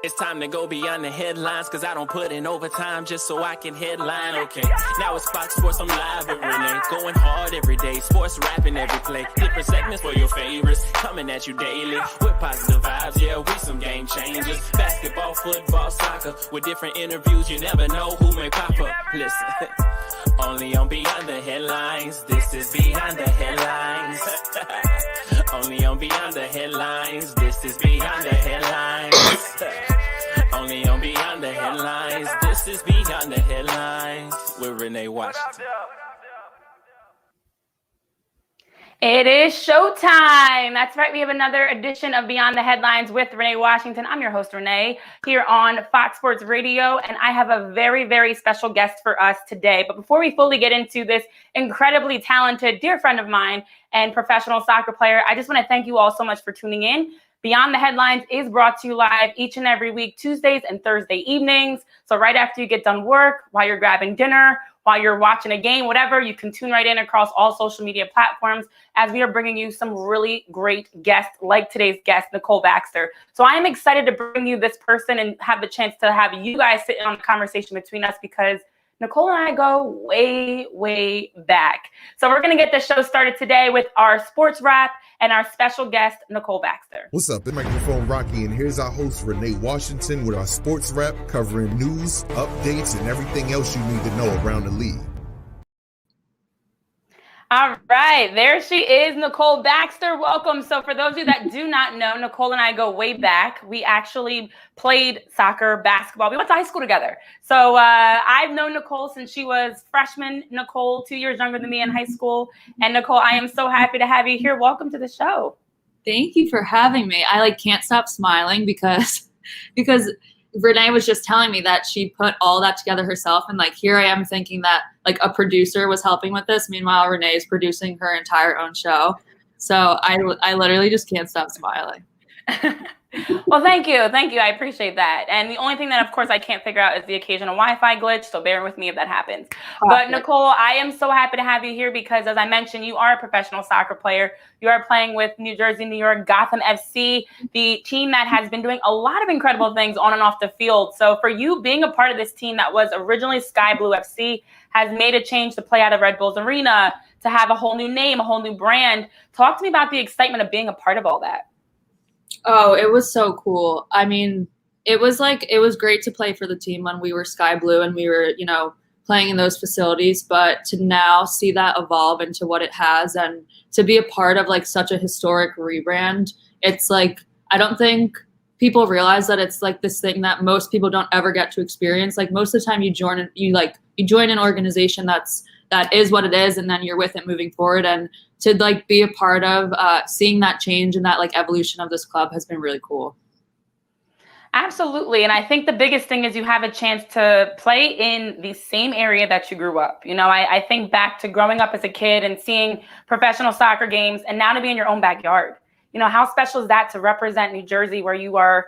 It's time to go beyond the headlines, cause I don't put in overtime just so I can headline. Okay, now it's Fox Sports, I'm live with Renee. Going hard every day, sports rapping every play. Different segments for your favorites, coming at you daily. With positive vibes, yeah, we some game changers. Basketball, football, soccer, with different interviews, you never know who may pop up. Listen, only on Beyond the Headlines, this is Beyond the Headlines. Only on Beyond the Headlines, this is Beyond the Headlines. Only on Beyond the Headlines, this is Beyond the Headlines with Renee Washington. It is showtime. That's right. We have another edition of Beyond the Headlines with Renee Washington. I'm your host, Renee, here on Fox Sports Radio, and I have a very, very special guest for us today. But before we fully get into this incredibly talented, dear friend of mine and professional soccer player, I just want to thank you all so much for tuning in. Beyond the Headlines is brought to you live each and every week, Tuesdays and Thursday evenings. So right after you get done work, while you're grabbing dinner, while you're watching a game, whatever, you can tune right in across all social media platforms as we are bringing you some really great guests like today's guest, Nicole Baxter. So I am excited to bring you this person and have the chance to have you guys sit in on the conversation between us because Nicole and I go way, way back. So we're going to get the show started today with our sports wrap and our special guest, Nicole Baxter. What's up? It's microphone Rocky, and here's our host, Renee Washington, with our sports wrap covering news, updates, and everything else you need to know around the league. All right, there she is, Nicole Baxter. Welcome. So for those of you that do not know, Nicole and I go way back. We actually played soccer, basketball. We went to high school together. So I've known Nicole since she was freshman Nicole, 2 years younger than me in high school. And Nicole, I am so happy to have you here. Welcome to the show. Thank you for having me. I can't stop smiling because Renee was just telling me that she put all that together herself. And here I am thinking that a producer was helping with this. Meanwhile, Renee is producing her entire own show. So I literally just can't stop smiling. Well, thank you. Thank you. I appreciate that. And the only thing that, of course, I can't figure out is the occasional Wi-Fi glitch. So bear with me if that happens. But Nicole, I am so happy to have you here because, as I mentioned, you are a professional soccer player. You are playing with New Jersey, New York, Gotham FC, the team that has been doing a lot of incredible things on and off the field. So for you, being a part of this team that was originally Sky Blue FC has made a change to play out of Red Bulls Arena, to have a whole new name, a whole new brand. Talk to me about the excitement of being a part of all that. Oh, it was so cool. I mean, it was great to play for the team when we were Sky Blue and we were, playing in those facilities, but to now see that evolve into what it has and to be a part of such a historic rebrand, it's I don't think people realize that it's this thing that most people don't ever get to experience. Most of the time you join an organization that is what it is, and then you're with it moving forward. And to be a part of seeing that change and that evolution of this club has been really cool. Absolutely. And I think the biggest thing is you have a chance to play in the same area that you grew up. I think back to growing up as a kid and seeing professional soccer games, and now to be in your own backyard. How special is that to represent New Jersey, where you are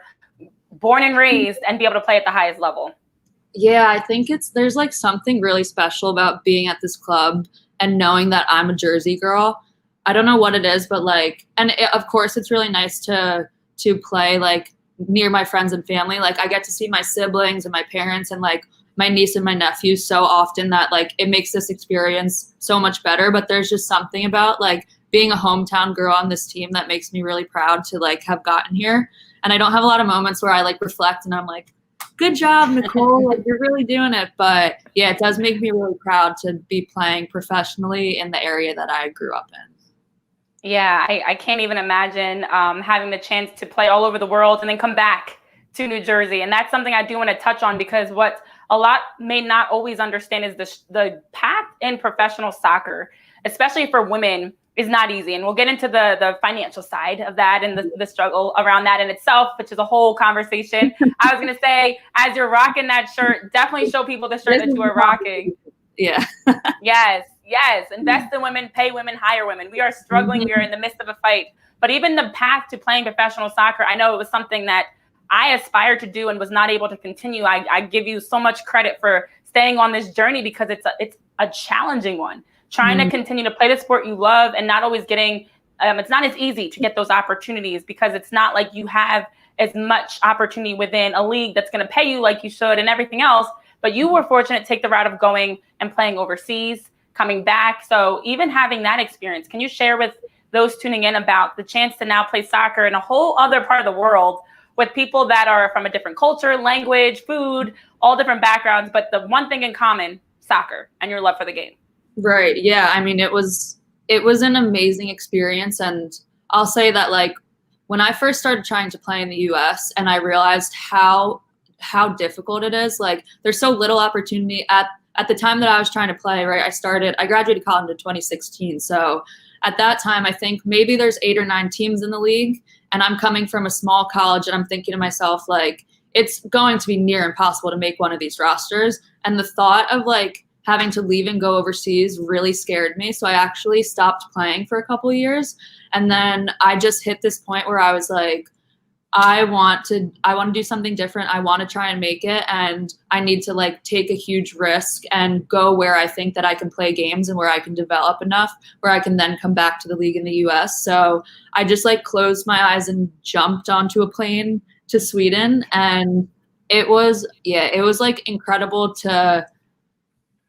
born and raised, and be able to play at the highest level? Yeah, I think there's something really special about being at this club and knowing that I'm a Jersey girl. I don't know what it is, but of course it's really nice to play near my friends and family. I get to see my siblings and my parents and my niece and my nephews so often that it makes this experience so much better. But there's just something about being a hometown girl on this team that makes me really proud to have gotten here. And I don't have a lot of moments where I reflect and I'm good job, Nicole, you're really doing it. But yeah, it does make me really proud to be playing professionally in the area that I grew up in. Yeah, I can't even imagine having the chance to play all over the world and then come back to New Jersey. And that's something I do want to touch on, because what a lot may not always understand is the path in professional soccer, especially for women, is not easy. And we'll get into the financial side of that and the struggle around that in itself, which is a whole conversation. I was going to say, as you're rocking that shirt, definitely show people the shirt that you are rocking. Yeah. Yes. Invest in women, pay women, hire women. We are struggling. We are in the midst of a fight. But even the path to playing professional soccer, I know it was something that I aspired to do and was not able to continue. I give you so much credit for staying on this journey, because it's a challenging one. Trying to continue to play the sport you love and not always getting, it's not as easy to get those opportunities, because it's not like you have as much opportunity within a league that's going to pay you like you should and everything else. But you were fortunate to take the route of going and playing overseas, coming back. So even having that experience, can you share with those tuning in about the chance to now play soccer in a whole other part of the world with people that are from a different culture, language, food, all different backgrounds, but the one thing in common, soccer and your love for the game? Right. Yeah. I mean, it was an amazing experience. And I'll say that, like, when I first started trying to play in the US and I realized how difficult it is, like, there's so little opportunity at the time that I was trying to play, right? I graduated college in 2016. So at that time, I think maybe there's 8 or 9 teams in the league, and I'm coming from a small college, and I'm thinking to myself, like, it's going to be near impossible to make one of these rosters. And the thought of, like, having to leave and go overseas really scared me. So I actually stopped playing for a couple of years. And then I just hit this point where I was like, I want to do something different. I want to try and make it. And I need to, like, take a huge risk and go where I think that I can play games and where I can develop enough where I can then come back to the league in the US. So I just, like, closed my eyes and jumped onto a plane to Sweden. And it was like incredible to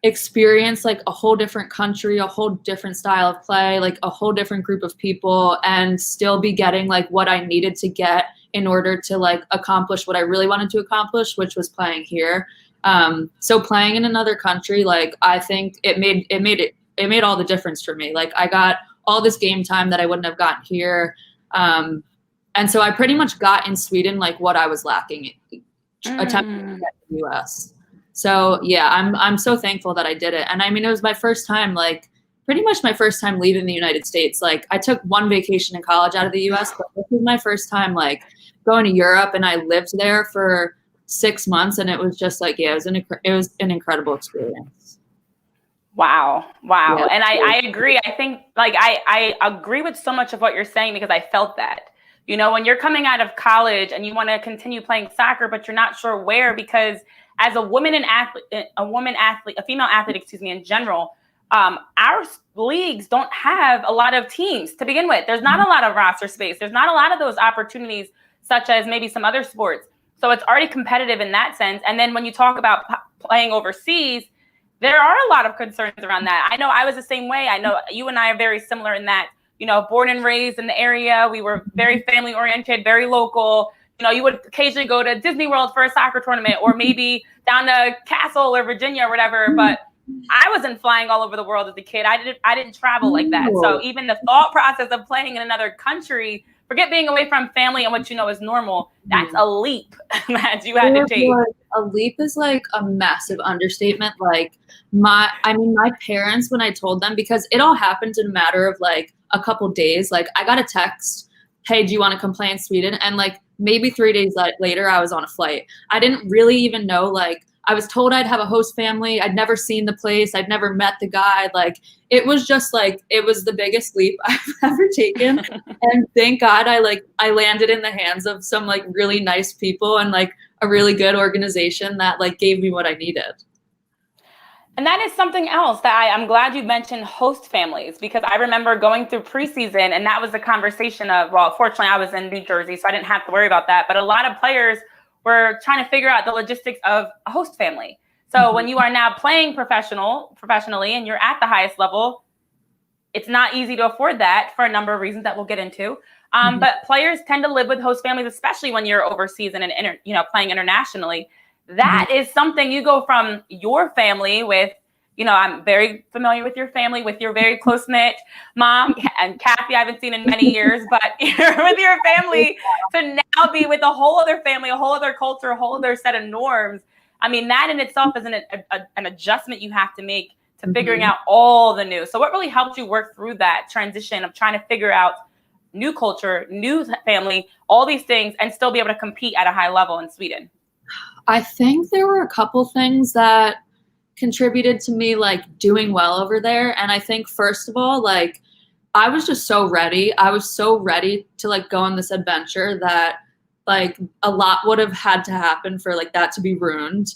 experience, like, a whole different country, a whole different style of play, like a whole different group of people, and still be getting, like, what I needed to get in order to, like, accomplish what I really wanted to accomplish, which was playing here. So playing in another country, like, I think it made all the difference for me. Like, I got all this game time that I wouldn't have gotten here. And so I pretty much got in Sweden, like, what I was lacking attempting to get in the US. So yeah, I'm so thankful that I did it. And I mean, it was my first time, like, pretty much my first time leaving the United States. Like, I took one vacation in college out of the US, but this was my first time, like, going to Europe, and I lived there for 6 months, and it was just like, yeah, it was an incredible experience. Wow. Yeah. And I agree. I think, like, I agree with so much of what you're saying, because I felt that, you know, when you're coming out of college and you want to continue playing soccer, but you're not sure where, because as a female athlete, in general, our leagues don't have a lot of teams to begin with. There's not a lot of roster space. There's not a lot of those opportunities, such as maybe some other sports. So it's already competitive in that sense. And then when you talk about playing overseas, there are a lot of concerns around that. I know I was the same way. I know you and I are very similar in that, you know, born and raised in the area. We were very family oriented, very local. You know, you would occasionally go to Disney World for a soccer tournament, or maybe down to Castle or Virginia or whatever. But I wasn't flying all over the world as a kid. I didn't travel like that. So even the thought process of playing in another country, forget being away from family and what you know is normal, that's a leap that you had to take. A leap is, like, a massive understatement. Like, my parents, when I told them, because it all happened in a matter of, like, a couple days, like, I got a text, hey, do you want to come play in Sweden? And, like, maybe 3 days later, I was on a flight. I didn't really even know, like, I was told I'd have a host family. I'd never seen the place. I'd never met the guy. Like, it was just, like, it was the biggest leap I've ever taken. And thank God I landed in the hands of some, like, really nice people and, like, a really good organization that, like, gave me what I needed. And that is something else that I'm glad you mentioned, host families, because I remember going through preseason, and that was the conversation of, well, fortunately I was in New Jersey, so I didn't have to worry about that. But a lot of players were trying to figure out the logistics of a host family. So when you are now playing professionally and you're at the highest level, it's not easy to afford that for a number of reasons that we'll get into. But players tend to live with host families, especially when you're overseas and playing internationally. That is something you go from your family with, you know, I'm very familiar with your family, with your very close-knit mom, and Kathy I haven't seen in many years, but you're with your family to now be with a whole other family, a whole other culture, a whole other set of norms. I mean, that in itself is an adjustment you have to make to figuring out all the new. So what really helped you work through that transition of trying to figure out new culture, new family, all these things, and still be able to compete at a high level in Sweden? I think there were a couple things that contributed to me, like, doing well over there. And I think, first of all, like, I was just so ready. I was so ready to, like, go on this adventure that, like, a lot would have had to happen for, like, that to be ruined.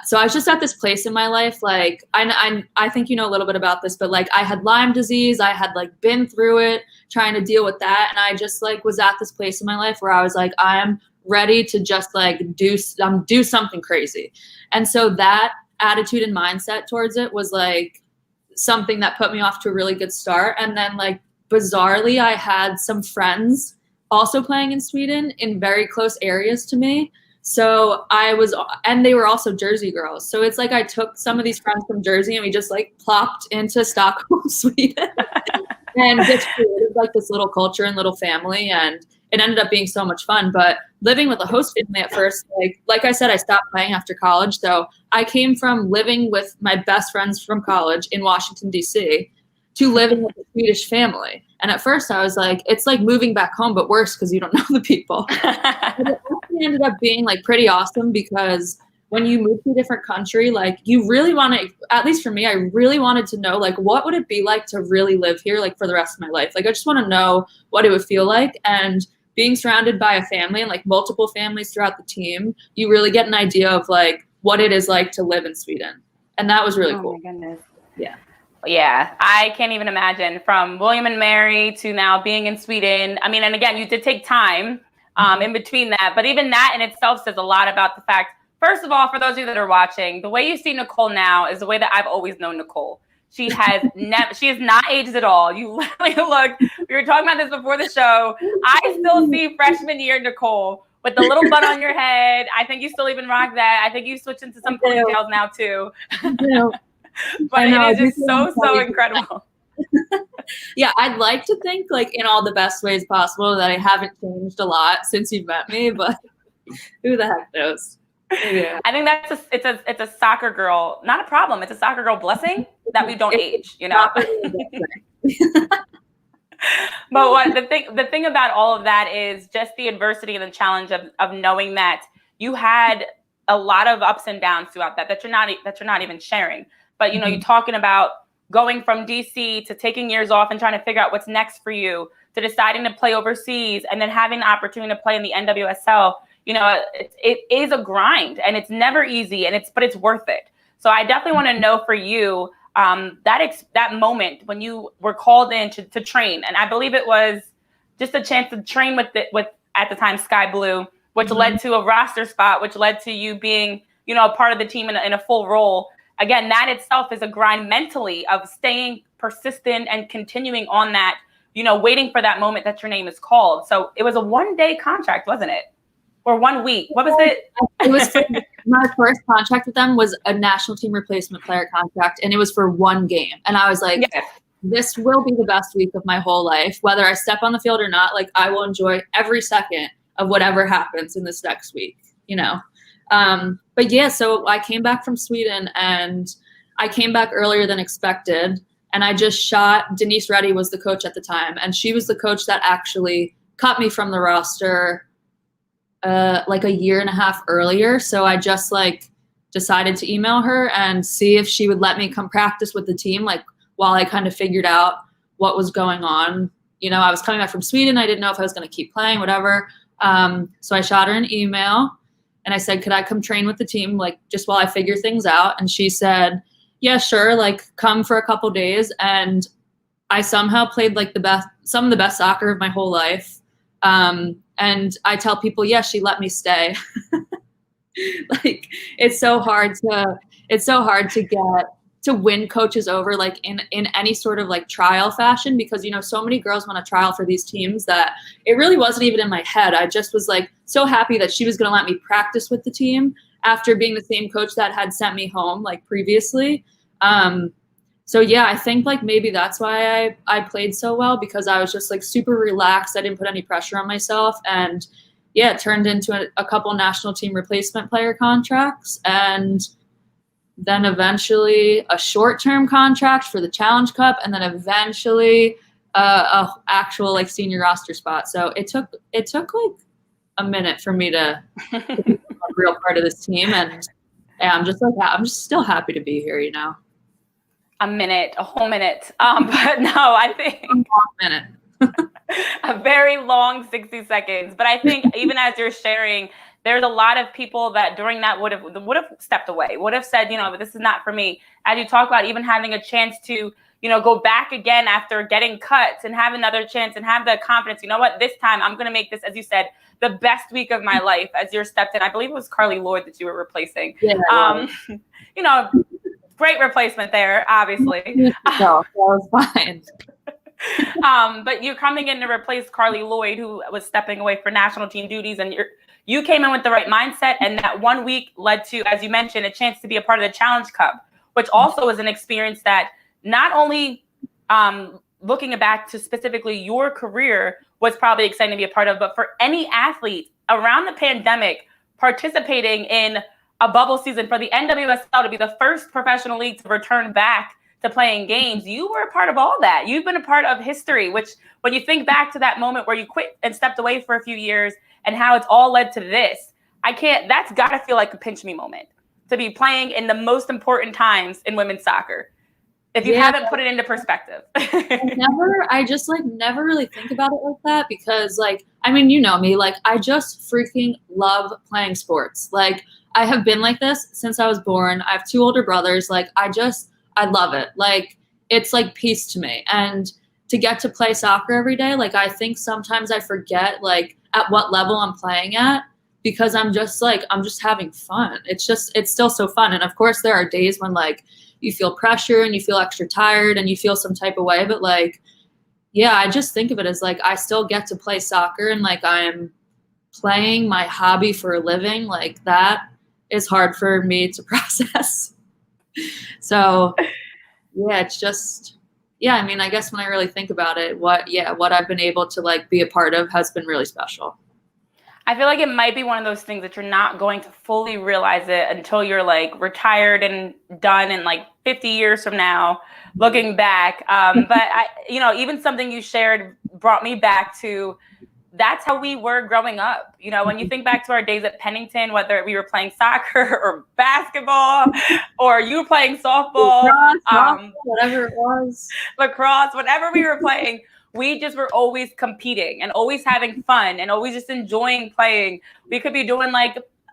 So I was just at this place in my life, like, I think you know a little bit about this, but, like, I had Lyme disease. I had, like, been through it, trying to deal with that. And I just, like, was at this place in my life where I was like, I am ready to just like do something crazy. And so that attitude and mindset towards it was like something that put me off to a really good start. And then like bizarrely, I had some friends also playing in Sweden in very close areas to me. So and they were also Jersey girls. So it's like I took some of these friends from Jersey and we just like plopped into Stockholm, Sweden, and just created like this little culture and little family. And it ended up being so much fun. But living with a host family at first, like I said, I stopped playing after college. So I came from living with my best friends from college in Washington, D.C. to living with a Swedish family. And at first I was like, it's like moving back home, but worse because you don't know the people. But it actually ended up being like pretty awesome because when you move to a different country, like you really want to, at least for me, I really wanted to know like what would it be like to really live here like for the rest of my life. Like I just want to know what it would feel like. And being surrounded by a family and like multiple families throughout the team, you really get an idea of like what it is like to live in Sweden. And that was really cool. Oh my goodness. Yeah. Yeah, I can't even imagine from William and Mary to now being in Sweden. I mean, and again, you did take time in between that, but even that in itself says a lot about the fact, first of all, for those of you that are watching, the way you see Nicole now is the way that I've always known Nicole. She has she has not aged at all. You literally look, we were talking about this before the show. I still see freshman year Nicole with the little bun on your head. I think you still even rock that. I think you switched into some ponytails now too. But it is just so incredible. Yeah, I'd like to think like in all the best ways possible that I haven't changed a lot since you've met me, but who the heck knows? Yeah. I think it's a soccer girl, not a problem. It's a soccer girl blessing that we don't age, you know. But what the thing about all of that is just the adversity and the challenge of knowing that you had a lot of ups and downs throughout that you're not even sharing. But you know, you're talking about going from DC to taking years off and trying to figure out what's next for you, to deciding to play overseas and then having the opportunity to play in the NWSL. You know, it is a grind and it's never easy, but it's worth it. So I definitely want to know for you that moment when you were called in to train, and I believe it was just a chance to train with at the time Sky Blue, which led to a roster spot, which led to you being, you know, a part of the team in a full role. Again, that itself is a grind mentally of staying persistent and continuing on that, you know, waiting for that moment that your name is called. So it was a 1-day contract, wasn't it? Or 1 week? What was it? It was my first contract with them was a national team replacement player contract, and it was for 1 game. And I was like, yes, this will be the best week of my whole life. Whether I step on the field or not, like I will enjoy every second of whatever happens in this next week, you know? But yeah, so I came back from Sweden and I came back earlier than expected. And I just shot, Denise Reddy was the coach at the time. And she was the coach that actually cut me from the roster like a year and a half earlier. So I just like decided to email her and see if she would let me come practice with the team, like while I kind of figured out what was going on. You know, I was coming back from Sweden. I didn't know if I was going to keep playing, whatever. So I shot her an email and I said, could I come train with the team, like just while I figure things out? And she said, yeah, sure. Like come for a couple days. And I somehow played like some of the best soccer of my whole life. And I tell people, yeah, she let me stay. Like it's so hard to get to win coaches over like in any sort of like trial fashion, because, you know, so many girls want to trial for these teams that it really wasn't even in my head. I just was like so happy that she was going to let me practice with the team after being the same coach that had sent me home like previously. So yeah, I think like maybe that's why I played so well, because I was just like super relaxed. I didn't put any pressure on myself. And yeah, it turned into a couple national team replacement player contracts, and then eventually a short-term contract for the Challenge Cup, and then eventually a actual like senior roster spot. So it took like a minute for me to be a real part of this team. And yeah, I'm just still happy to be here, you know. A whole minute. But no, I think a long minute. a very long 60 seconds. But I think even as you're sharing, there's a lot of people that during that would have stepped away, would have said, you know, this is not for me. As you talk about even having a chance to, go back again after getting cuts and have another chance and have the confidence, you know what, this time I'm going to make this, as you said, the best week of my life as you're stepped in. I believe it was Carly Lloyd that you were replacing. Yeah. Great replacement there, obviously. No, that was fine. But you're coming in to replace Carly Lloyd, who was stepping away for national team duties, and you came in with the right mindset, and that 1 week led to, as you mentioned, a chance to be a part of the Challenge Cup, which also was an experience that not only looking back to specifically your career was probably exciting to be a part of, but for any athlete around the pandemic participating in a bubble season for the NWSL to be the first professional league to return back to playing games, you were a part of all that. You've been a part of history, which when you think back to that moment where you quit and stepped away for a few years and how it's all led to this, that's got to feel like a pinch me moment to be playing in the most important times in women's soccer. If you haven't put it into perspective. I just never really think about it like that because you know me, I just freaking love playing sports. I have been like this since I was born. I have 2 older brothers. I love it. It's peace to me. And to get to play soccer every day, I think sometimes I forget at what level I'm playing at because I'm just having fun. It's still so fun. And of course there are days when you feel pressure and you feel extra tired and you feel some type of way. But I just think of it as I still get to play soccer and I'm playing my hobby for a living. That is hard for me to process. So it's just, I guess when I really think about it, what I've been able to be a part of has been really special. I feel like it might be one of those things that you're not going to fully realize it until you're retired and done in 50 years from now, looking back. But even something you shared brought me back to, that's how we were growing up. When you think back to our days at Pennington, whether we were playing soccer or basketball, or you were playing softball, whatever it was, lacrosse, whatever we were playing, we just were always competing and always having fun and always just enjoying playing. We could be doing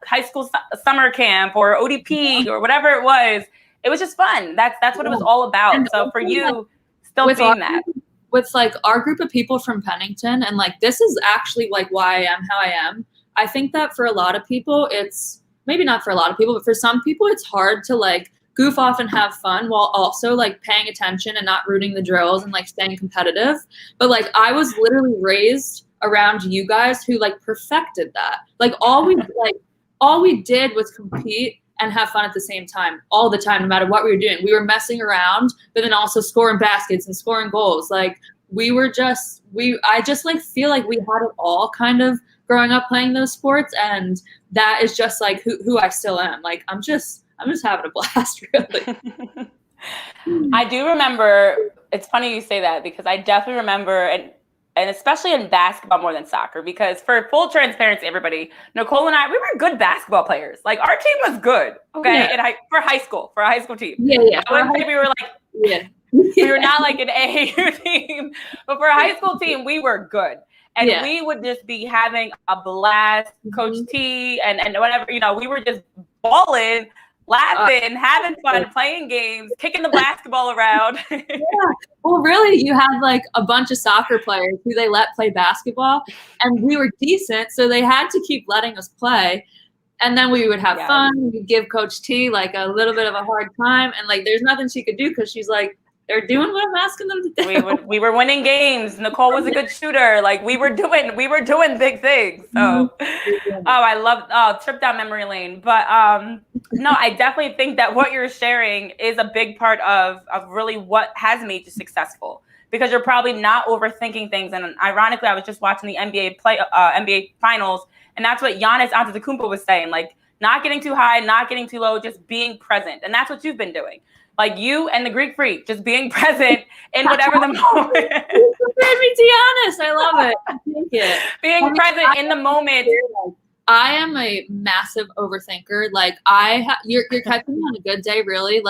high school summer camp or ODP or whatever it was. It was just fun. That's what it was all about. And so for you, still being that. With our group of people from Pennington, and this is actually why I am how I am. I think that for a lot of people, it's maybe not for a lot of people, but for some people, it's hard to goof off and have fun while also paying attention and not rooting the drills and staying competitive. But I was literally raised around you guys who perfected that. All we did was compete and have fun at the same time all the time, no matter what we were doing. We were messing around, but then also scoring baskets and scoring goals. I just feel we had it all kind of growing up playing those sports. And that is just who I still am. I'm just having a blast, really. I do remember, it's funny you say that because I definitely remember, and especially in basketball more than soccer, because for full transparency, everybody, Nicole and I, we were good basketball players. Our team was good, okay? Yeah. For a high school team. Yeah. I wouldn't say we were we were not an AAU team, but for a high school team, we were good. And we would just be having a blast, Coach T and whatever, we were just balling, laughing, having fun, playing games, kicking the basketball around. Yeah. Well, really, you had a bunch of soccer players who they let play basketball, and we were decent, so they had to keep letting us play. And then we would have fun. We'd give Coach T a little bit of a hard time, and there's nothing she could do because she's they're doing what I'm asking them to do. We were winning games. Nicole was a good shooter. We were doing big things. So, trip down memory lane. But no, I definitely think that what you're sharing is a big part of really what has made you successful, because you're probably not overthinking things. And ironically, I was just watching the NBA finals, and that's what Giannis Antetokounmpo was saying. Not getting too high, not getting too low, just being present. And that's what you've been doing. You and the Greek Freak, just being present in whatever the moment. You compared me to Giannis. I love it. I think it. Being present in the moment. I am a massive overthinker. You're catching me on a good day, really.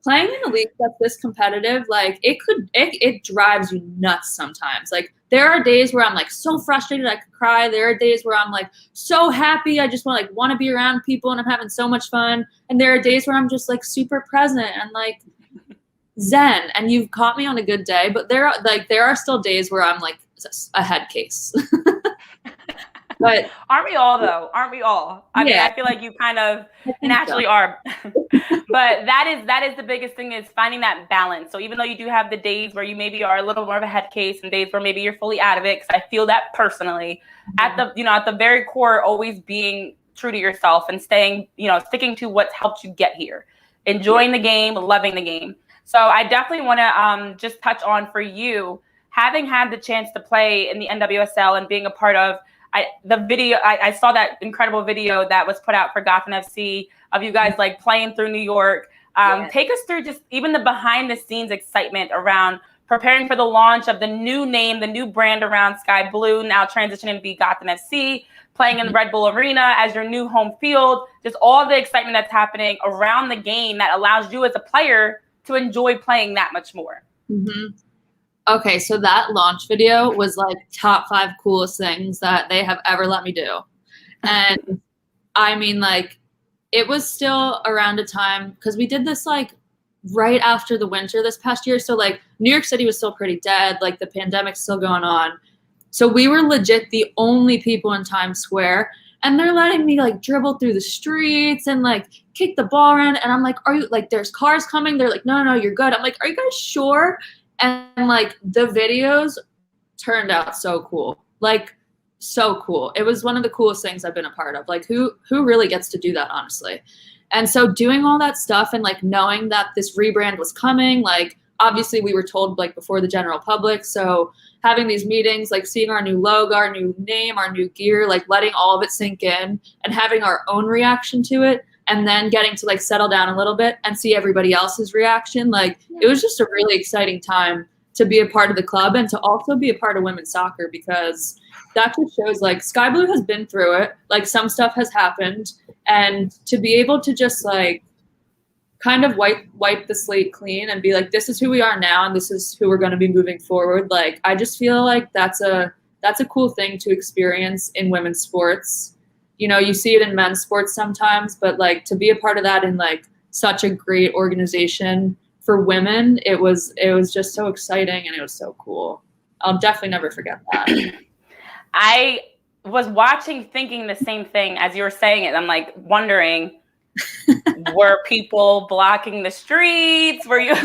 Playing in a league that's this competitive, it drives you nuts sometimes. There are days where I'm so frustrated I could cry. There are days where I'm so happy. I just want to be around people and I'm having so much fun. And there are days where I'm just super present and zen, and you've caught me on a good day, but there are still days where I'm like a head case. But aren't we all though? Aren't we all? I mean, I feel like you kind of naturally are. But that is the biggest thing, is finding that balance. So even though you do have the days where you maybe are a little more of a head case and days where maybe you're fully out of it, because I feel that personally, at the very core, always being true to yourself and staying, sticking to what's helped you get here, enjoying the game, loving the game. So I definitely want to just touch on, for you, having had the chance to play in the NWSL and being a part of I saw that incredible video that was put out for Gotham FC of you guys like playing through New York. Take us through just even the behind the scenes excitement around preparing for the launch of the new name, the new brand around Sky Blue, now transitioning to be Gotham FC, playing in the Red Bull Arena as your new home field, just all the excitement that's happening around the game that allows you as a player to enjoy playing that much more. Mm-hmm. Okay, so that launch video was like top 5 coolest things that they have ever let me do. And I mean, like, it was still around a time, because we did this like right after the winter this past year. So like New York City was still pretty dead, like the pandemic's still going on. So we were legit the only people in Times Square, and they're letting me like dribble through the streets and like kick the ball around. And I'm like, are you, like, there's cars coming? They're like, no, you're good. I'm like, are you guys sure? And like the videos turned out so cool, like so cool. It was one of the coolest things I've been a part of. Like who really gets to do that, honestly? And so doing all that stuff and like knowing that this rebrand was coming, like obviously we were told like before the general public. So having these meetings, like seeing our new logo, our new name, our new gear, like letting all of it sink in and having our own reaction to it. And then getting to like settle down a little bit and see everybody else's reaction. Like it was just a really exciting time to be a part of the club and to also be a part of women's soccer, because that just shows like Sky Blue has been through it. Like some stuff has happened, and to be able to just like kind of wipe the slate clean and be like, this is who we are now and this is who we're going to be moving forward. Like I just feel like that's a cool thing to experience in women's sports. You see it in men's sports sometimes, but like to be a part of that in like such a great organization for women, it was just so exciting and it was so cool. I'll definitely never forget that. I was watching, thinking the same thing as you were saying it. I'm like wondering, were people blocking the streets? Were you?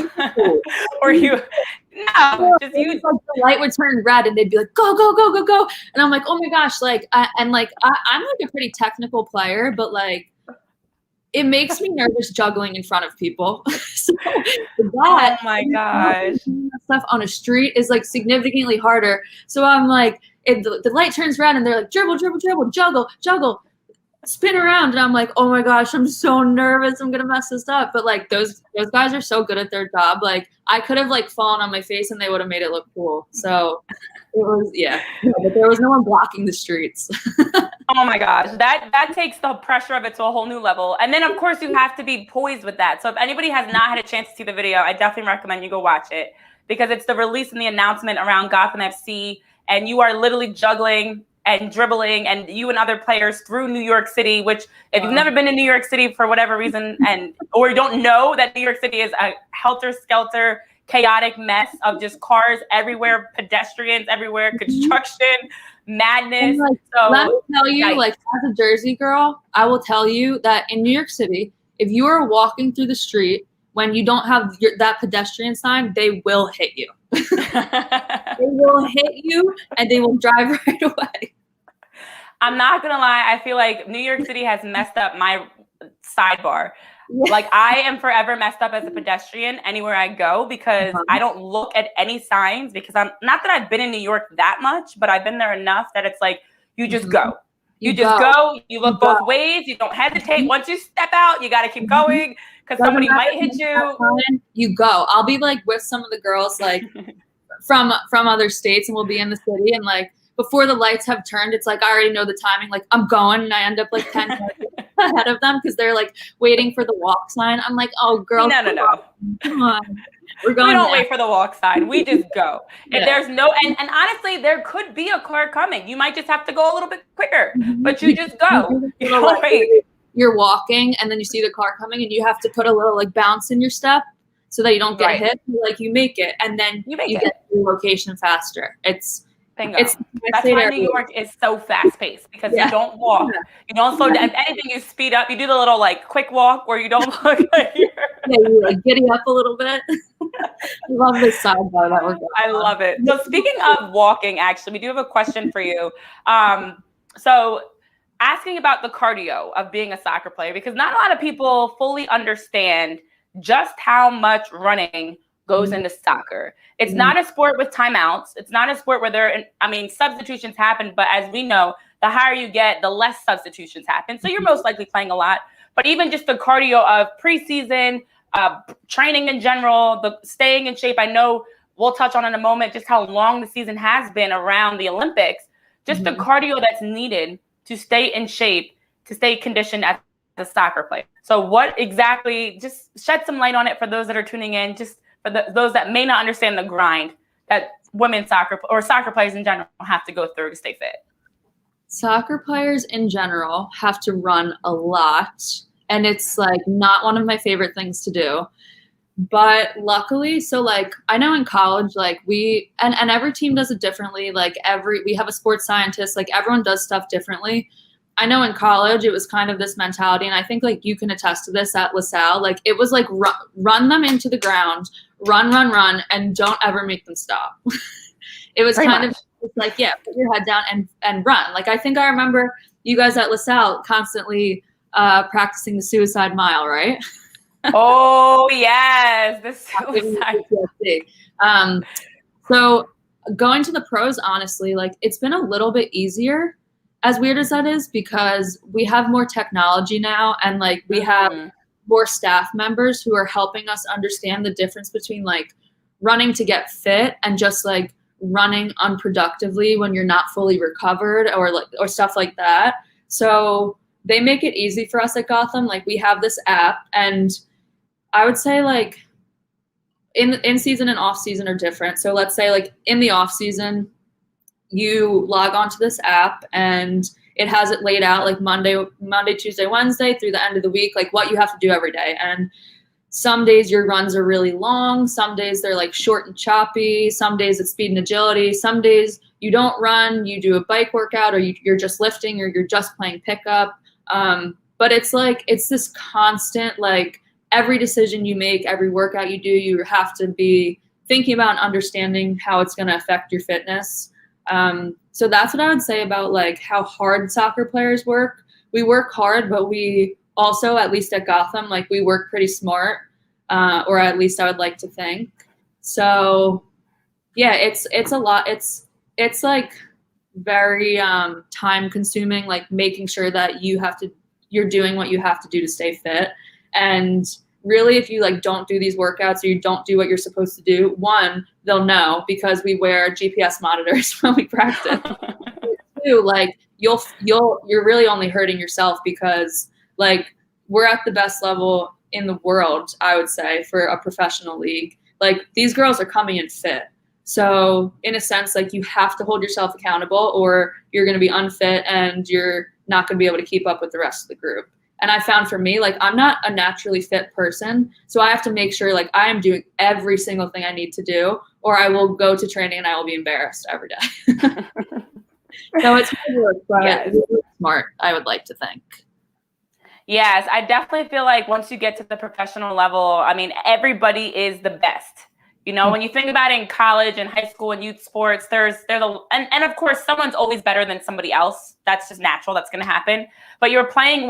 No, just you. Like the light would turn red and they'd be like, go, go, go, go, go. And I'm like, oh my gosh. Like, I'm like a pretty technical player, but like, it makes me nervous juggling in front of people. So oh my gosh. Stuff on a street is like significantly harder. So I'm like, if the light turns red and they're like, dribble, dribble, dribble, juggle, spin around, and I'm like, oh my gosh, I'm so nervous, I'm gonna mess this up. But like those guys are so good at their job. Like I could have like fallen on my face and they would have made it look cool. So it was but there was no one blocking the streets. Oh my gosh, that takes the pressure of it to a whole new level. And then of course you have to be poised with that. So if anybody has not had a chance to see the video, I definitely recommend you go watch it, because it's the release and the announcement around Gotham FC, and you are literally juggling and dribbling, and you and other players through New York City, which if you've never been in New York City for whatever reason, or you don't know that New York City is a helter-skelter, chaotic mess of just cars everywhere, pedestrians everywhere, construction, madness. Like, so let me tell you, like as a Jersey girl, I will tell you that in New York City, if you are walking through the street when you don't have that pedestrian sign, they will hit you. They will hit you and they will drive right away. I'm not gonna lie, I feel like New York City has messed up my sidebar. Yeah. Like I am forever messed up as a pedestrian anywhere I go, because I don't look at any signs, because I'm not that I've been in New York that much, but I've been there enough that it's like you just go. You just go, you look both ways, you don't hesitate. Once you step out, you got to keep going, because somebody might hit you. You go. I'll be like with some of the girls like from other states, and we'll be in the city, and like before the lights have turned, it's like I already know the timing. Like I'm going, and I end up like 10 minutes ahead of them because they're like waiting for the walk sign. I'm like, oh, girl, no. Come on. We're going. We don't wait for the walk sign. We just go. If there's no, and honestly, there could be a car coming. You might just have to go a little bit quicker, but you just go. You don't wait. You're walking, and then you see the car coming, and you have to put a little like bounce in your step. so that you don't get Right. hit. Like you make it, and then You make you it. get to your location faster. Bingo. It's That's why New York is so fast paced, because you don't walk, you don't slow down. If anything, you speed up. You do the little like quick walk where you don't look like you're you like giddy up a little bit. I love this sidebar that we're going I on. love it. So speaking of walking, actually, we do have a question for you. So asking about the cardio of being a soccer player, because not a lot of people fully understand just how much running goes into soccer. It's not a sport with timeouts. It's not a sport where substitutions happen, but as we know, the higher you get, the less substitutions happen. So you're most likely playing a lot. But even just the cardio of preseason, training in general, the staying in shape. I know we'll touch on in a moment just how long the season has been around the Olympics. Just the cardio that's needed to stay in shape, to stay conditioned as a soccer player. So what exactly, just shed some light on it for those that are tuning in, just for those that may not understand the grind that women's soccer or soccer players in general have to go through to stay fit. Soccer players in general have to run a lot, and it's like not one of my favorite things to do. But luckily, so like I know in college, like we and every team does it differently. Like we have a sports scientist, like everyone does stuff differently. I know in college it was kind of this mentality, and I think like you can attest to this at LaSalle. Like it was like run them into the ground, run, and don't ever make them stop. It was kind of like, yeah, put your head down and run. Like I think I remember you guys at LaSalle constantly practicing the suicide mile, right? Oh yes, the suicide. So going to the pros, honestly, like it's been a little bit easier, as weird as that is, because we have more technology now, and like we have more staff members who are helping us understand the difference between like running to get fit and just like running unproductively when you're not fully recovered or stuff like that. So they make it easy for us at Gotham. Like we have this app, and I would say like in season and off season are different. So let's say like in the off season, you log onto this app and it has it laid out like Monday, Tuesday, Wednesday through the end of the week, like what you have to do every day. And some days your runs are really long. Some days they're like short and choppy. Some days it's speed and agility. Some days you don't run, you do a bike workout, or you're just lifting, or you're just playing pickup. But it's like, it's this constant, like every decision you make, every workout you do, you have to be thinking about and understanding how it's going to affect your fitness. So that's what I would say about like how hard soccer players work. We work hard, but we also, at least at Gotham, like we work pretty smart, or at least I would like to think. So yeah, it's a lot. It's like very time consuming, like making sure that you're doing what you have to do to stay fit. And really, if you like don't do these workouts or you don't do what you're supposed to do, one, they'll know because we wear GPS monitors when we practice. Two, like you're really only hurting yourself, because like we're at the best level in the world, I would say, for a professional league. Like these girls are coming in fit. So in a sense, like you have to hold yourself accountable, or you're going to be unfit and you're not going to be able to keep up with the rest of the group. And I found for me, like I'm not a naturally fit person, so I have to make sure like I am doing every single thing I need to do, or I will go to training and I will be embarrassed every day. So it's work, but it's really smart, I would like to think. Yes, I definitely feel like once you get to the professional level, I mean, everybody is the best. You know, when you think about it in college and high school and youth sports, and of course, someone's always better than somebody else. That's just natural. That's going to happen. But you're playing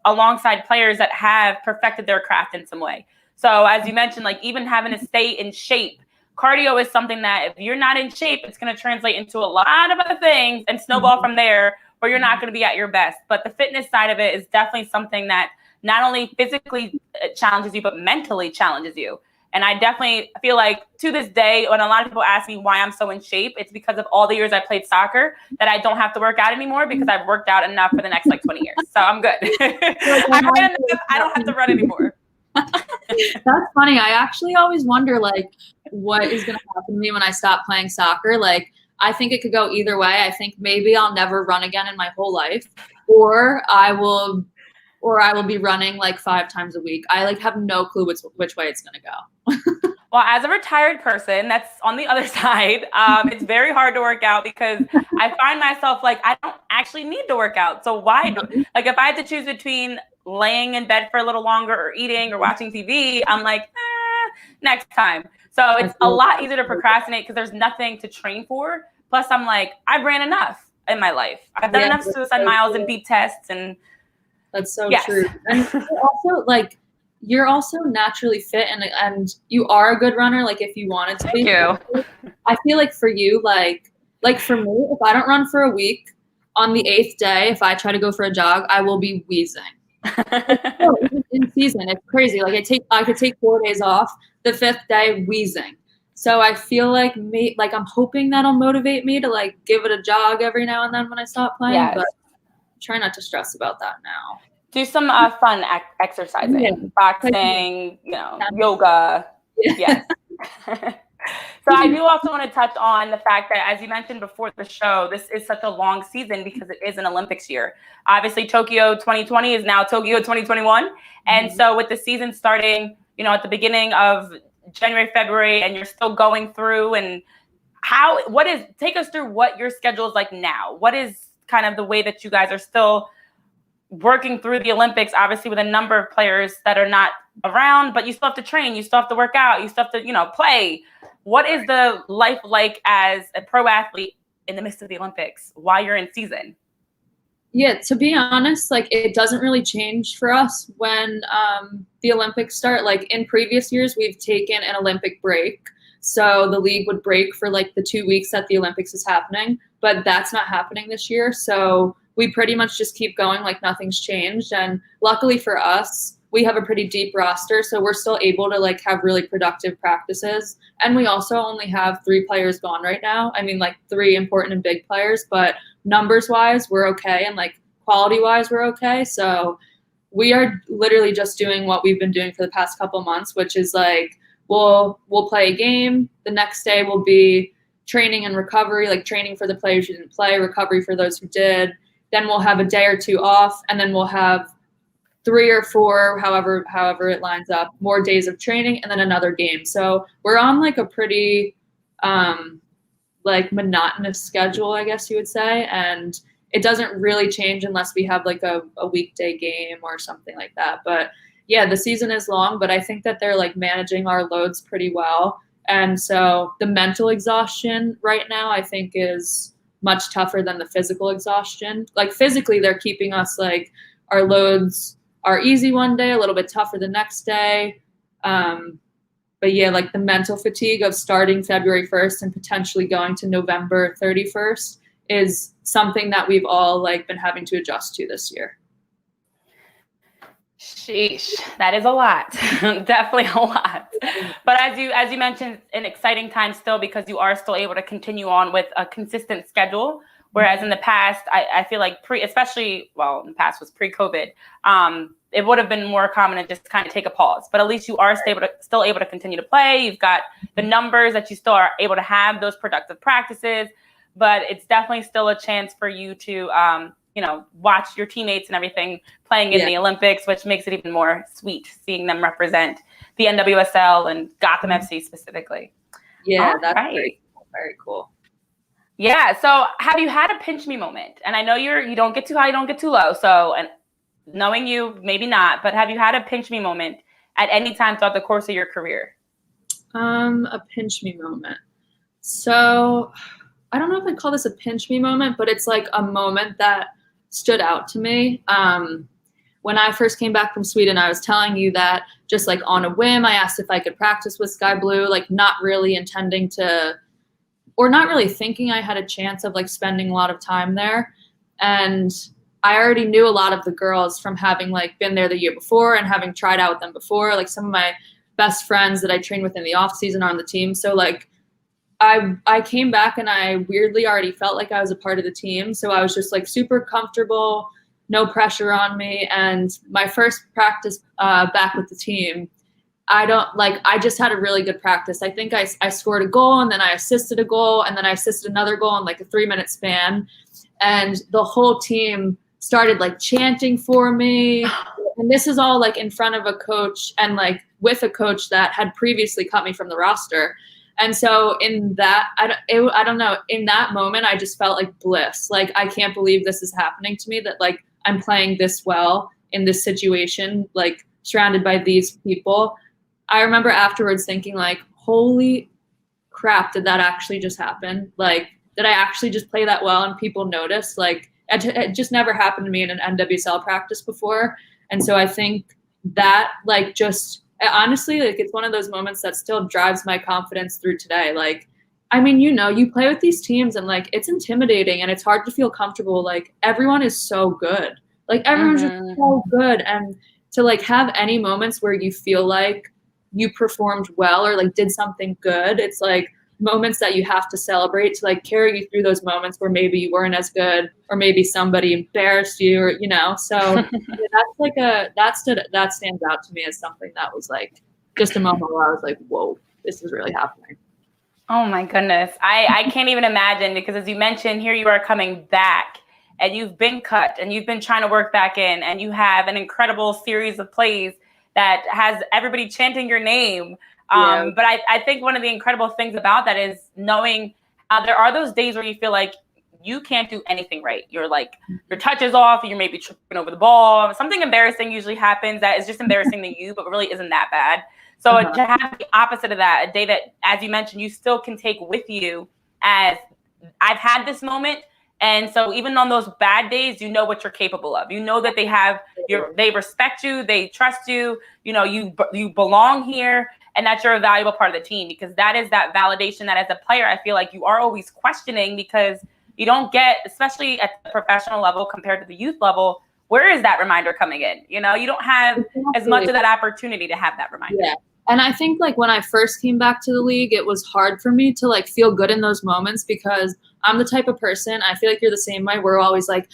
alongside players that have perfected their craft in some way. So as you mentioned, like even having to stay in shape, cardio is something that if you're not in shape, it's going to translate into a lot of other things and snowball from there, where you're not going to be at your best. But the fitness side of it is definitely something that not only physically challenges you, but mentally challenges you. And I definitely feel like to this day, when a lot of people ask me why I'm so in shape, it's because of all the years I played soccer that I don't have to work out anymore, because I've worked out enough for the next like 20 years. So I'm good. I don't have to run anymore. That's funny. I actually always wonder like what is going to happen to me when I stop playing soccer. Like I think it could go either way. I think maybe I'll never run again in my whole life, or or I will be running like 5 times a week. I like have no clue which way it's going to go. Well, as a retired person, that's on the other side. It's very hard to work out because I find myself like, I don't actually need to work out. So why like if I had to choose between laying in bed for a little longer or eating or watching TV, I'm like, next time. So it's a lot easier to procrastinate because there's nothing to train for. Plus I'm like, I've ran enough in my life. I've done enough suicide miles and beep tests. And that's so true. And also like, you're also naturally fit and you are a good runner. Like if you wanted to be, I feel like for you, like for me, if I don't run for a week, on the 8th day, if I try to go for a jog, I will be wheezing. In season, it's crazy. Like I could take 4 days off, the 5th day wheezing. So I feel like I'm hoping that'll motivate me to like give it a jog every now and then when I stop playing, but try not to stress about that now. Do some fun exercising, boxing, yoga. Yes. So I do also want to touch on the fact that, as you mentioned before the show, this is such a long season because it is an Olympics year. Obviously, Tokyo 2020 is now Tokyo 2021. And so with the season starting, at the beginning of January, February, and you're still going through, and take us through what your schedule is like now. What is kind of the way that you guys are still working through the Olympics, obviously with a number of players that are not around, but you still have to train, you still have to work out, you still have to, play. What is the life like as a pro athlete in the midst of the Olympics while you're in season? Yeah, to be honest, like it doesn't really change for us when the Olympics start. Like in previous years, we've taken an Olympic break. So the league would break for like the 2 weeks that the Olympics is happening, but that's not happening this year. So we pretty much just keep going like nothing's changed. And luckily for us, we have a pretty deep roster. So we're still able to like have really productive practices. And we also only have 3 players gone right now. I mean, like 3 important and big players, but numbers wise, we're okay. And like quality wise, we're okay. So we are literally just doing what we've been doing for the past couple months, which is like, we'll play a game. The next day will be training and recovery, like training for the players who didn't play, recovery for those who did. Then we'll have a day or 2 off, and then we'll have 3 or 4, however it lines up, more days of training, and then another game. So we're on like a pretty like monotonous schedule, I guess you would say, and it doesn't really change unless we have like a weekday game or something like that. But yeah, the season is long, but I think that they're like managing our loads pretty well. And so the mental exhaustion right now, I think, is much tougher than the physical exhaustion. Like physically, they're keeping us like our loads are easy one day, a little bit tougher the next day. But yeah, like the mental fatigue of starting February 1st and potentially going to November 31st is something that we've all like been having to adjust to this year. Sheesh, that is a lot. Definitely a lot. But as you mentioned, an exciting time still because you are still able to continue on with a consistent schedule. Whereas in the past, I feel like especially in the past was pre-COVID, it would have been more common to just kind of take a pause. But at least you are still able to continue to play. You've got the numbers that you still are able to have those productive practices. But it's definitely still a chance for you to watch your teammates and everything playing in the Olympics, which makes it even more sweet seeing them represent the NWSL and Gotham FC specifically. Yeah, that's very cool. Very cool. Yeah. So have you had a pinch me moment? And I know you don't get too high, you don't get too low. So, and knowing you, maybe not, but have you had a pinch me moment at any time throughout the course of your career? A pinch me moment. So I don't know if I'd call this a pinch me moment, but it's like a moment that stood out to me. When I first came back from Sweden, I was telling you that just like on a whim, I asked if I could practice with Sky Blue, like not really intending to, or not really thinking I had a chance of like spending a lot of time there. And I already knew a lot of the girls from having like been there the year before and having tried out with them before. Like some of my best friends that I trained with in the off season are on the team. So like I came back and I weirdly already felt like I was a part of the team. So I was just like super comfortable, no pressure on me. And my first practice back with the team, I just had a really good practice. I think I scored a goal and then I assisted a goal and then I assisted another goal in like a 3-minute span. And the whole team started like chanting for me. And this is all like in front of a coach and like with a coach that had previously cut me from the roster. And so in that, I don't know, in that moment, I just felt like bliss. Like, I can't believe this is happening to me, that like I'm playing this well in this situation, like surrounded by these people. I remember afterwards thinking like, holy crap, did that actually just happen? Like, did I actually just play that well and people notice? Like, it just never happened to me in an NWSL practice before. And so I think that like just honestly, like it's one of those moments that still drives my confidence through today. Like, I mean, you know, you play with these teams and like it's intimidating and it's hard to feel comfortable. Like, everyone is so good. Like, everyone's just so good. And to like have any moments where you feel like you performed well or like did something good, it's like moments that you have to celebrate to like carry you through those moments where maybe you weren't as good or maybe somebody embarrassed you, or you know. So that's like that stands out to me as something that was like just a moment where I was like, whoa, this is really happening. Oh my goodness. I can't even imagine, because as you mentioned, here you are coming back and you've been cut and you've been trying to work back in, and you have an incredible series of plays that has everybody chanting your name. But I think one of the incredible things about that is knowing there are those days where you feel like you can't do anything right. You're like, your touch is off, you're maybe tripping over the ball. Something embarrassing usually happens that is just embarrassing to you, but really isn't that bad. So to have the opposite of that, a day that, as you mentioned, you still can take with you as I've had this moment. And so even on those bad days, you know what you're capable of. You know that they respect you, they trust you, you know, you belong here. And that you're a valuable part of the team, because that is that validation that as a player, I feel like you are always questioning, because you don't get, especially at the professional level compared to the youth level, where is that reminder coming in? You know, you don't have as much of that opportunity to have that reminder. Yeah. And I think like when I first came back to the league, it was hard for me to like feel good in those moments, because I'm the type of person, I feel like you're the same way, we're always like,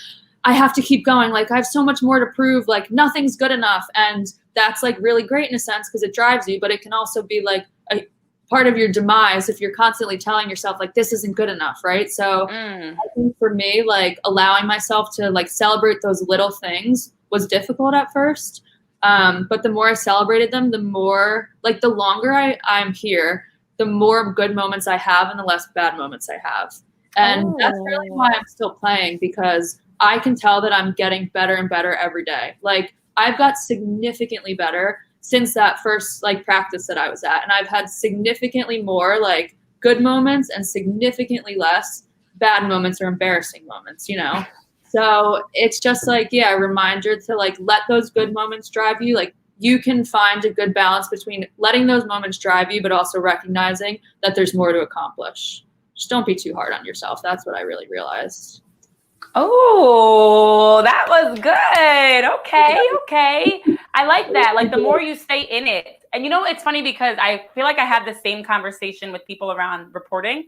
I have to keep going. Like, I have so much more to prove. Like, nothing's good enough. And that's like really great in a sense because it drives you, but it can also be like a part of your demise if you're constantly telling yourself like, this isn't good enough. Right. So I think for me, like allowing myself to like celebrate those little things was difficult at first. But the more I celebrated them, the more like the longer I'm here, the more good moments I have and the less bad moments I have. And that's really why I'm still playing, because I can tell that I'm getting better and better every day. Like, I've got significantly better since that first like practice that I was at. And I've had significantly more like good moments and significantly less bad moments or embarrassing moments, you know? So it's just like, yeah, a reminder to like let those good moments drive you. Like, you can find a good balance between letting those moments drive you, but also recognizing that there's more to accomplish. Just don't be too hard on yourself. That's what I really realized. Oh, that was good. Okay. I like that. Like, the more you stay in it. And you know, it's funny because I feel like I have the same conversation with people around reporting.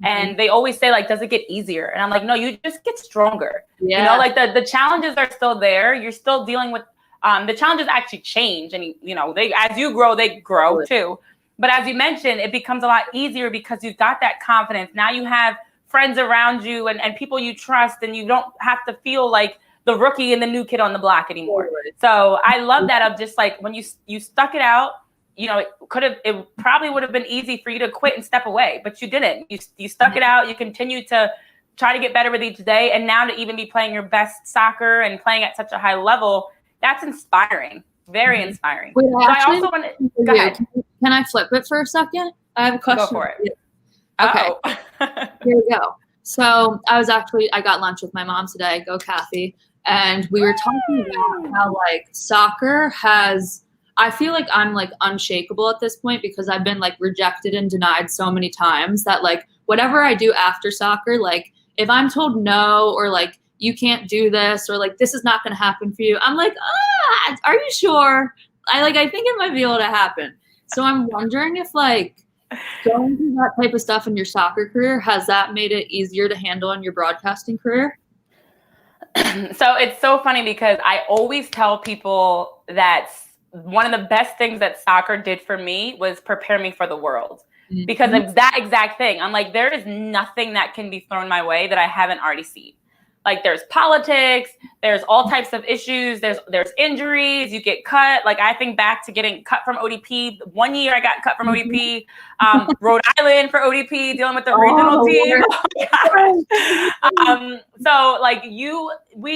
And they always say, like, does it get easier? And I'm like, no, you just get stronger. Yeah. You know, like the challenges are still there. You're still dealing with the challenges actually change. And, you know, they as you grow, they grow too. But as you mentioned, it becomes a lot easier because you've got that confidence. Now you have friends around you and people you trust, and you don't have to feel like the rookie and the new kid on the block anymore. So I love that of just like when you stuck it out, you know, it probably would have been easy for you to quit and step away, but you didn't. You stuck it out. You continued to try to get better with each day. And now to even be playing your best soccer and playing at such a high level, that's inspiring. Very inspiring. Wait, so I also want to go ahead. Can I flip it for a second? I have a question. Go for it. Okay. Here we go. So I got lunch with my mom today. Go Kathy. And we were talking about how like soccer I feel like I'm like unshakable at this point because I've been like rejected and denied so many times that like whatever I do after soccer, like if I'm told no, or like you can't do this, or like this is not going to happen for you, I'm like, are you sure? I think it might be able to happen. So I'm wondering if like going through that type of stuff in your soccer career, has that made it easier to handle in your broadcasting career? So it's so funny because I always tell people that one of the best things that soccer did for me was prepare me for the world. Because of that exact thing. I'm like, there is nothing that can be thrown my way that I haven't already seen. like there's politics, there's all types of issues, there's injuries, you get cut. Like I think back to getting cut from ODP. 1 year I got cut from ODP, Rhode Island for ODP, dealing with the regional team. So like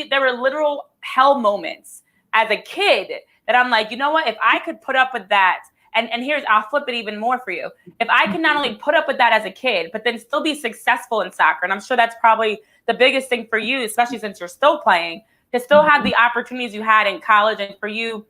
there were literal hell moments as a kid that I'm like, you know what, if I could put up with that, and I'll flip it even more for you. If I can not only put up with that as a kid, but then still be successful in soccer, and I'm sure that's probably the biggest thing for you, especially since you're still playing, to still have the opportunities you had in college, and for you,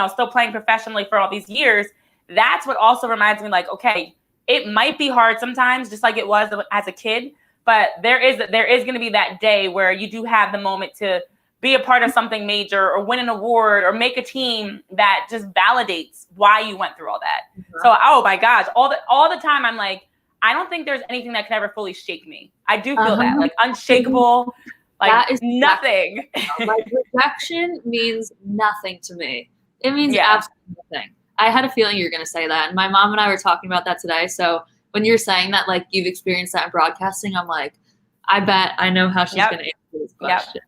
still playing professionally for all these years, that's what also reminds me, like, okay, it might be hard sometimes, just like it was as a kid, but there is going to be that day where you do have the moment to be a part of something major or win an award or make a team that just validates why you went through all that. Mm-hmm. So, oh my gosh, all the time I'm like, I don't think there's anything that can ever fully shake me. I do feel that, like unshakable, like that is nothing. Like rejection means nothing to me. It means absolutely nothing. I had a feeling you were going to say that. And my mom and I were talking about that today. So when you're saying that, like you've experienced that in broadcasting, I'm like, I bet I know how she's going to answer this question.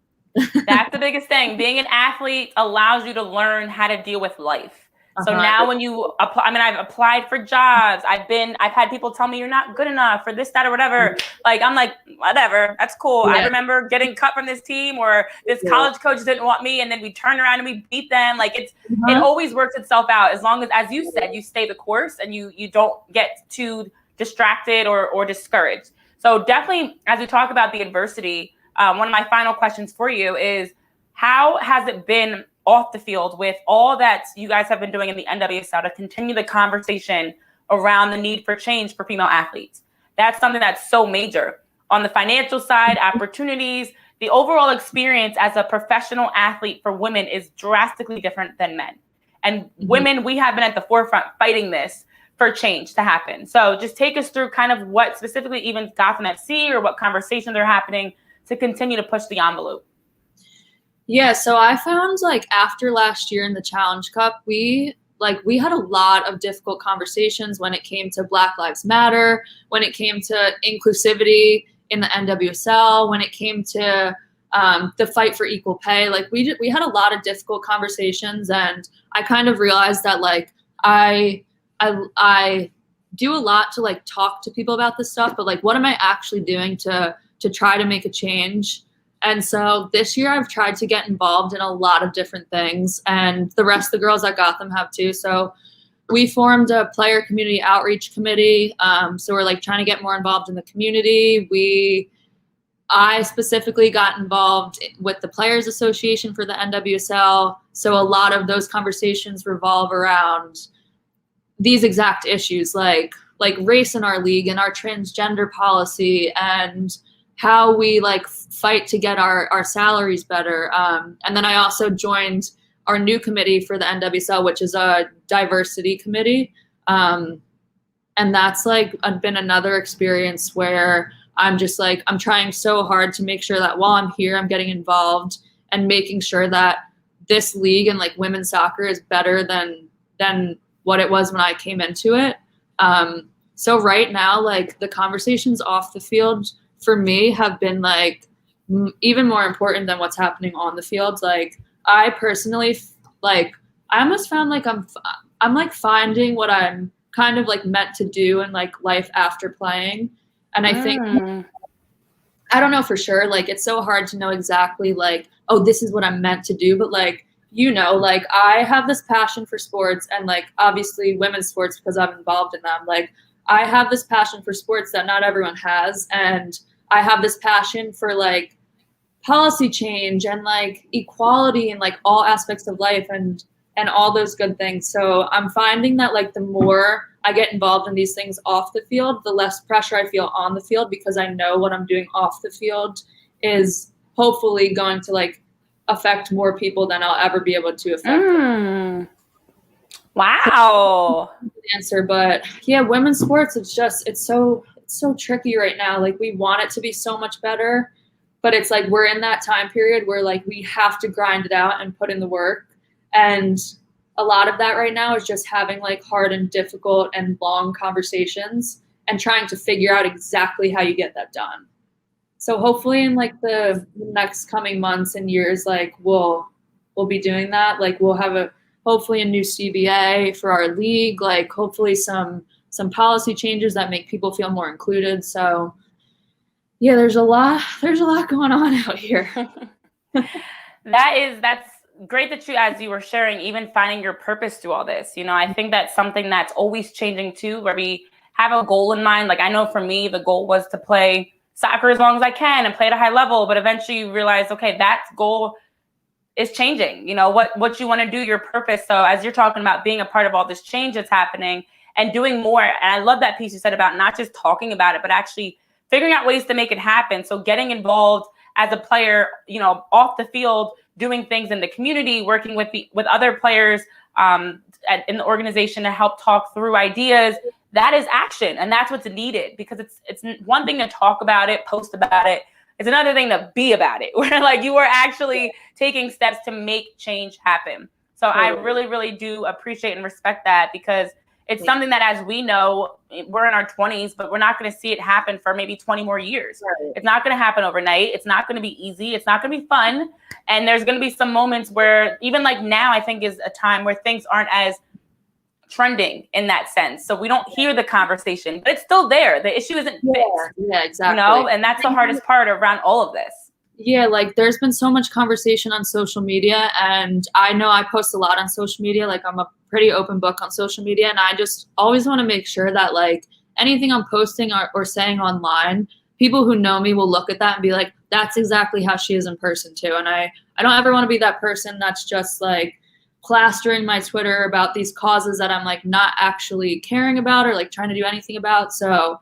That's the biggest thing. Being an athlete allows you to learn how to deal with life. So now when you apply, I've applied for jobs. I've had people tell me you're not good enough for this, that, or whatever. Like, I'm like, whatever, that's cool. Yeah. I remember getting cut from this team, or this college coach didn't want me, and then we turned around and we beat them. Like it always works itself out as long as you said, you stay the course and you don't get too distracted or discouraged. So definitely, as we talk about the adversity, one of my final questions for you is, how has it been off the field with all that you guys have been doing in the NWSL to continue the conversation around the need for change for female athletes? That's something that's so major. On the financial side, opportunities, the overall experience as a professional athlete for women is drastically different than men. And women, we have been at the forefront fighting this for change to happen. So just take us through kind of what specifically even Gotham FC or what conversations are happening to continue to push the envelope. Yeah, so I found like after last year in the Challenge Cup, we had a lot of difficult conversations when it came to Black Lives Matter, when it came to inclusivity in the NWSL, when it came to the fight for equal pay. Like we had a lot of difficult conversations, and I kind of realized that like I do a lot to like talk to people about this stuff, but like what am I actually doing to try to make a change? And so this year I've tried to get involved in a lot of different things, and the rest of the girls at Gotham have too. So we formed a player community outreach committee. So we're like trying to get more involved in the community. I specifically got involved with the Players Association for the NWSL. So a lot of those conversations revolve around these exact issues, like race in our league and our transgender policy and how we like fight to get our salaries better. And then I also joined our new committee for the NWSL, which is a diversity committee. And that's like been another experience where I'm just like, I'm trying so hard to make sure that while I'm here, I'm getting involved and making sure that this league and like women's soccer is better than what it was when I came into it. So right now, like the conversations off the field for me have been like even more important than what's happening on the field. Like I personally, like I almost found like I'm like finding what I'm kind of like meant to do in like life after playing. And I think, I don't know for sure, like it's so hard to know exactly like, oh, this is what I'm meant to do. But like, you know, like I have this passion for sports and like obviously women's sports because I'm involved in them. Like I have this passion for sports that not everyone has. And I have this passion for like policy change and like equality and like all aspects of life and all those good things. So I'm finding that like the more I get involved in these things off the field, the less pressure I feel on the field because I know what I'm doing off the field is hopefully going to like affect more people than I'll ever be able to affect. Wow. Answer, but yeah, women's sports, it's so tricky right now. Like we want it to be so much better, but it's like we're in that time period where like we have to grind it out and put in the work. And a lot of that right now is just having like hard and difficult and long conversations and trying to figure out exactly how you get that done. So hopefully in like the next coming months and years, like we'll be doing that. Like we'll have hopefully a new CBA for our league, like hopefully some policy changes that make people feel more included. So yeah, there's a lot going on out here. That's great that you, as you were sharing, even finding your purpose through all this. You know, I think that's something that's always changing too, where we have a goal in mind. Like I know for me, the goal was to play soccer as long as I can and play at a high level, but eventually you realize, okay, that goal is changing. You know, what you want to do, your purpose. So as you're talking about being a part of all this change that's happening and doing more, and I love that piece you said about not just talking about it, but actually figuring out ways to make it happen. So getting involved as a player, you know, off the field, doing things in the community, working with other players in the organization to help talk through ideas. That is action, and that's what's needed, because it's one thing to talk about it, post about it. It's another thing to be about it, where like you are actually taking steps to make change happen. So I really, really do appreciate and respect that, because it's something that, as we know, we're in our 20s, but we're not going to see it happen for maybe 20 more years. Right. It's not going to happen overnight. It's not going to be easy. It's not going to be fun. And there's going to be some moments where, even like now, I think is a time where things aren't as trending in that sense. So we don't hear the conversation, but it's still there. The issue isn't fixed. Yeah, exactly. You know, and that's the hardest part around all of this. Yeah, like there's been so much conversation on social media, and I know I post a lot on social media. Like I'm a pretty open book on social media, and I just always want to make sure that like anything I'm posting or saying online, people who know me will look at that and be like, that's exactly how she is in person too. And I don't ever want to be that person that's just like plastering my Twitter about these causes that I'm like not actually caring about or like trying to do anything about. So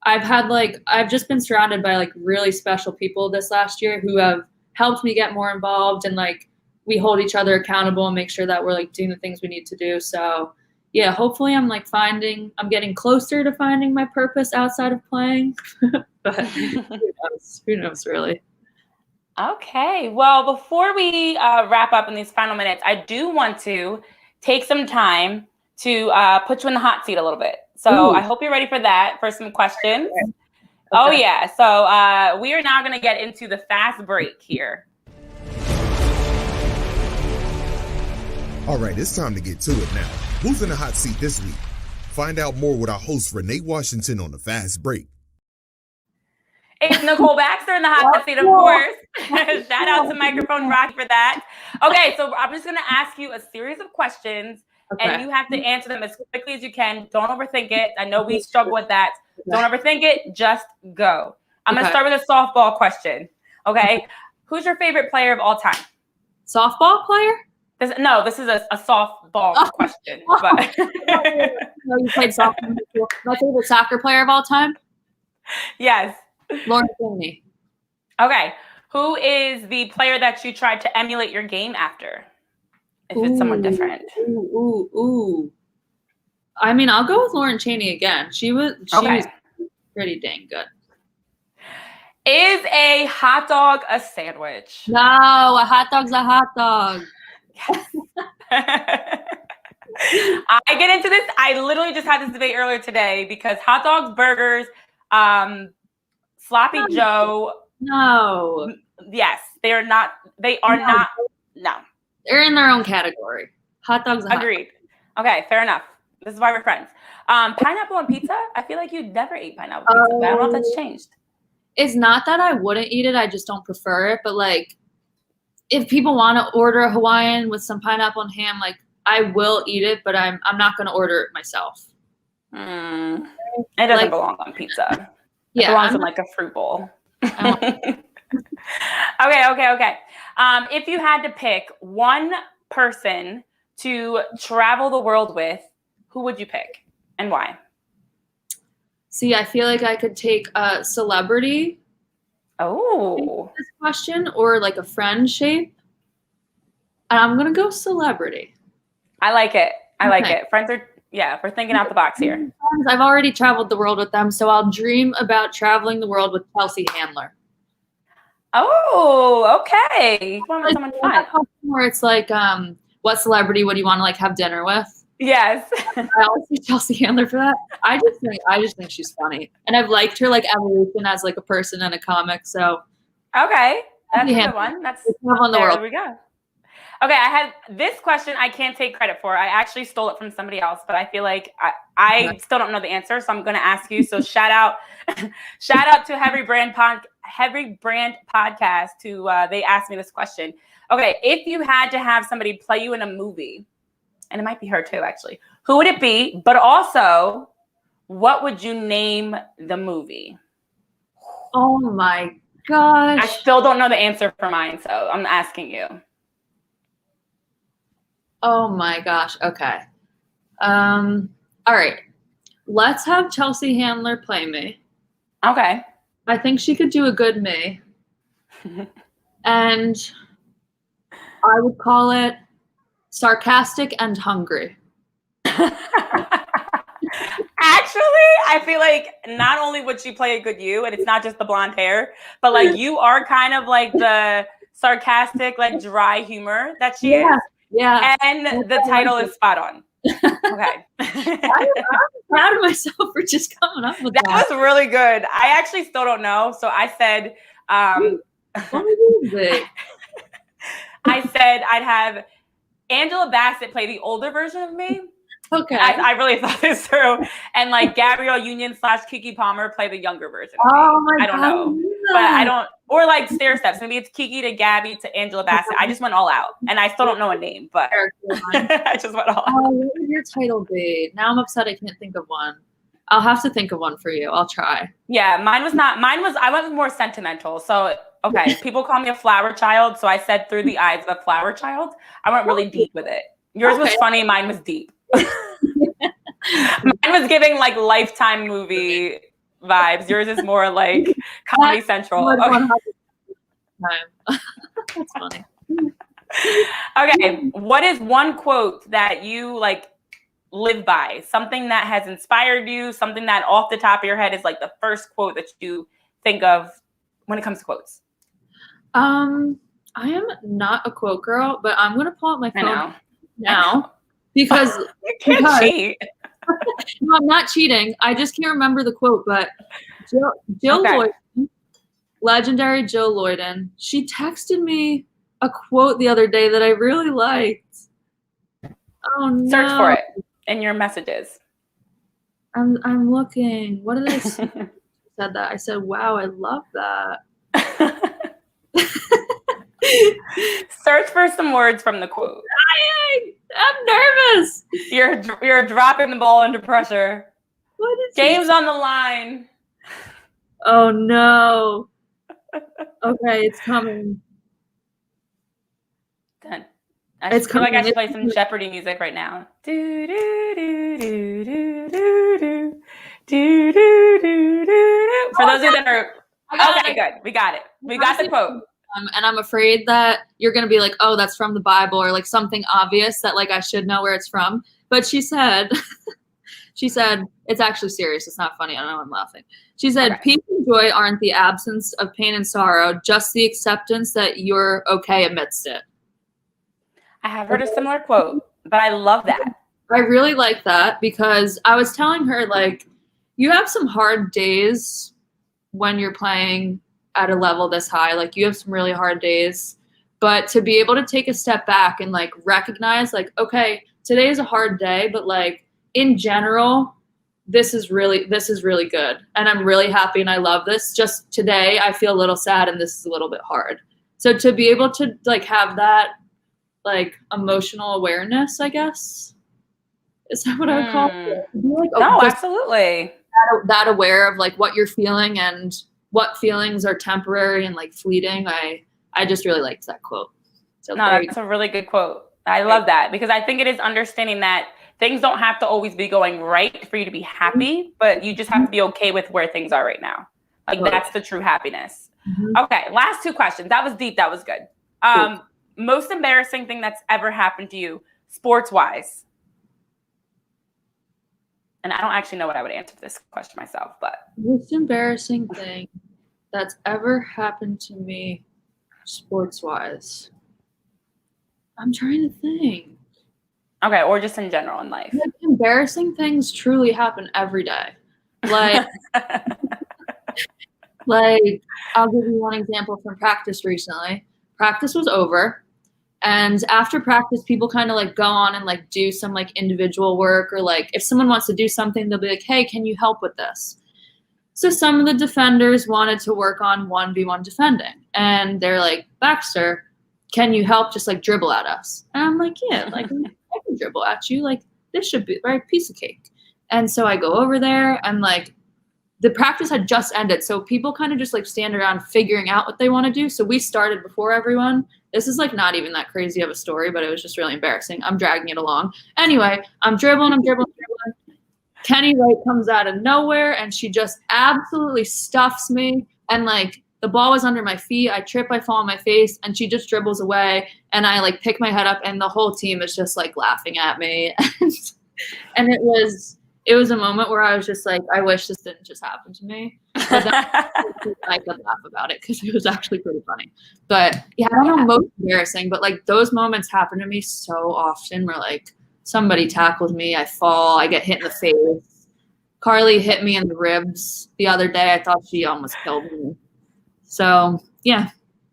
I've just been surrounded by like really special people this last year who have helped me get more involved, and like we hold each other accountable and make sure that we're like doing the things we need to do. So yeah, hopefully I'm getting closer to finding my purpose outside of playing. But who knows really. Okay. Well, before we wrap up in these final minutes, I do want to take some time to put you in the hot seat a little bit. So I hope you're ready for that, for some questions. Okay. Oh, yeah. So we are now going to get into the fast break here. All right, it's time to get to it now. Who's in the hot seat this week? Find out more with our host, Renee Washington, on the fast break. It's Nicole Baxter in the hot seat, of course. Shout out to Microphone Rock for that. Okay, so I'm just going to ask you a series of questions. Okay. And you have to answer them as quickly as you can. Don't overthink it. I know we struggle with that. Don't overthink it. Just go. I'm going to start with a softball question. Okay. Who's your favorite player of all time? Softball player? This is a softball question. But you played softball. My favorite soccer player of all time? Yes. Lauren Cheney. Okay. Who is the player that you tried to emulate your game after? If it's someone different. Ooh. I mean, I'll go with Lauren Cheney again. She was pretty dang good. Is a hot dog a sandwich? No, a hot dog's a hot dog. Yes. I get into this. I literally just had this debate earlier today, because hot dogs, burgers, Sloppy Joe. No. Yes, they are not. They are not. No. They're in their own category. Hot dogs. Agreed. Okay, fair enough. This is why we're friends. Pineapple on pizza? I feel like you never ate pineapple pizza, but I don't know if that's changed. It's not that I wouldn't eat it. I just don't prefer it. But like, if people want to order a Hawaiian with some pineapple and ham, like I will eat it, but I'm not going to order it myself. It doesn't belong on pizza. It belongs in like a fruit bowl. Okay. If you had to pick one person to travel the world with, who would you pick and why? See, I feel like I could take a celebrity. Oh. This question, or like a friend shape. And I'm going to go celebrity. I like it. Like it. Friends are, we're thinking out the box here. I've already traveled the world with them, so I'll dream about traveling the world with Chelsea Handler. Oh, okay. You want someone fun. Where it's like, what celebrity would you want to like have dinner with? Yes. I always see Chelsea Handler for that. I just think she's funny, and I've liked her like evolution as like a person and a comic. So Okay, that's a Yeah. good one. That's on the there world. we go. Okay, I had this question. I can't take credit for. I actually stole it from somebody else, but I feel like I still don't know the answer, so I'm going to ask you. So shout out to Heavy Brand Podcast. They asked me this question. Okay, if you had to have somebody play you in a movie, and it might be her too, actually, who would it be? But also, what would you name the movie? Oh my gosh! I still don't know the answer for mine, so I'm asking you. Oh my gosh. Okay. All right. Let's have Chelsea Handler play me. Okay. I think she could do a good me. And I would call it Sarcastic and Hungry. Actually, I feel like not only would she play a good you, and it's not just the blonde hair, but like you are kind of like the sarcastic, like dry humor that she is. Yeah. And the title is spot on. Okay. I'm proud of myself for just coming up with that. That was really good. I actually still don't know. So I said, What is it? I said I'd have Angela Bassett play the older version of me. Okay. I really thought this through. And like Gabrielle Union / Kiki Palmer play the younger version of me. I don't know. But I don't, or like stair steps. Maybe it's Kiki to Gabby to Angela Bassett. I just went all out. And I still don't know a name, but I just went all out. Oh, what would your title be? Now I'm upset I can't think of one. I'll have to think of one for you. I'll try. Yeah, I went more sentimental. So, okay, people call me a flower child. So I said Through the Eyes of a Flower Child. I went really deep with it. Yours was funny. Mine was deep. Mine was giving like Lifetime movie vibes. Yours is more like Comedy Central. Okay. That's funny. Okay, what is one quote that you like live by? Something that has inspired you, something that off the top of your head is like the first quote that you think of when it comes to quotes. I am not a quote girl, but I'm gonna pull up my phone now because you can't cheat. No, I'm not cheating. I just can't remember the quote, but Jill Loyden, legendary Jill Loyden, she texted me a quote the other day that I really liked. Oh no. Search for it in your messages. I'm looking. What did I say? Said that. I said, wow, I love that. Search for some words from the quote. I'm nervous. You're dropping the ball under pressure. What is Game's on the line. Oh no. Okay, it's coming. Done. I feel like I should play some Jeopardy music right now. Do do do do do do do do do do. For those of you that are okay, good. We got it. We got the quote. And I'm afraid that you're going to be like, oh, that's from the Bible or like something obvious that like I should know where it's from. But she said, it's actually serious. It's not funny. I don't know. I'm laughing. She said, peace and joy aren't the absence of pain and sorrow, just the acceptance that you're okay amidst it. I have heard a similar quote, but I love that. I really like that because I was telling her, like, you have some hard days when you're playing at a level this high. Like, you have some really hard days. But to be able to take a step back and, like, recognize, like, okay, today is a hard day, but, like, in general, this is really good. And I'm really happy and I love this. Just today, I feel a little sad and this is a little bit hard. So to be able to, like, have that, like, emotional awareness, I guess. Is that what I would call it? Like, no, absolutely. That aware of, like, what you're feeling and what feelings are temporary and, like, fleeting. I just really liked that quote. So no, that's a really good quote. I love that because I think it is understanding that things don't have to always be going right for you to be happy, but you just have to be okay with where things are right now. Like, that's the true happiness. Mm-hmm. Okay, last two questions. That was deep. That was good. Most embarrassing thing that's ever happened to you, sports-wise? And I don't actually know what I would answer this question myself, but. Most embarrassing thing that's ever happened to me sports-wise? I'm trying to think. Okay, or just in general in life. Like, embarrassing things truly happen every day. Like, like I'll give you one example from practice recently. Practice was over. And after practice, people kind of like go on and like do some like individual work, or like if someone wants to do something, they'll be like, hey, can you help with this? So some of the defenders wanted to work on 1v1 defending. And they're like, Baxter, can you help just like dribble at us? And I'm like, yeah, like I can dribble at you. Like this should be right, piece of cake. And so I go over there and like the practice had just ended. So people kind of just like stand around figuring out what they want to do. So we started before everyone. This is like not even that crazy of a story, but it was just really embarrassing. I'm dragging it along. Anyway, I'm dribbling. Kenny Wright comes out of nowhere and she just absolutely stuffs me. And like the ball was under my feet. I trip, I fall on my face, and she just dribbles away. And I like pick my head up and the whole team is just like laughing at me. And it was a moment where I was just like, I wish this didn't just happen to me. But then I could laugh about it because it was actually pretty funny. But yeah, I don't know, most embarrassing, but like those moments happen to me so often where like somebody tackles me, I fall, I get hit in the face. Carly hit me in the ribs the other day. I thought she almost killed me. So yeah.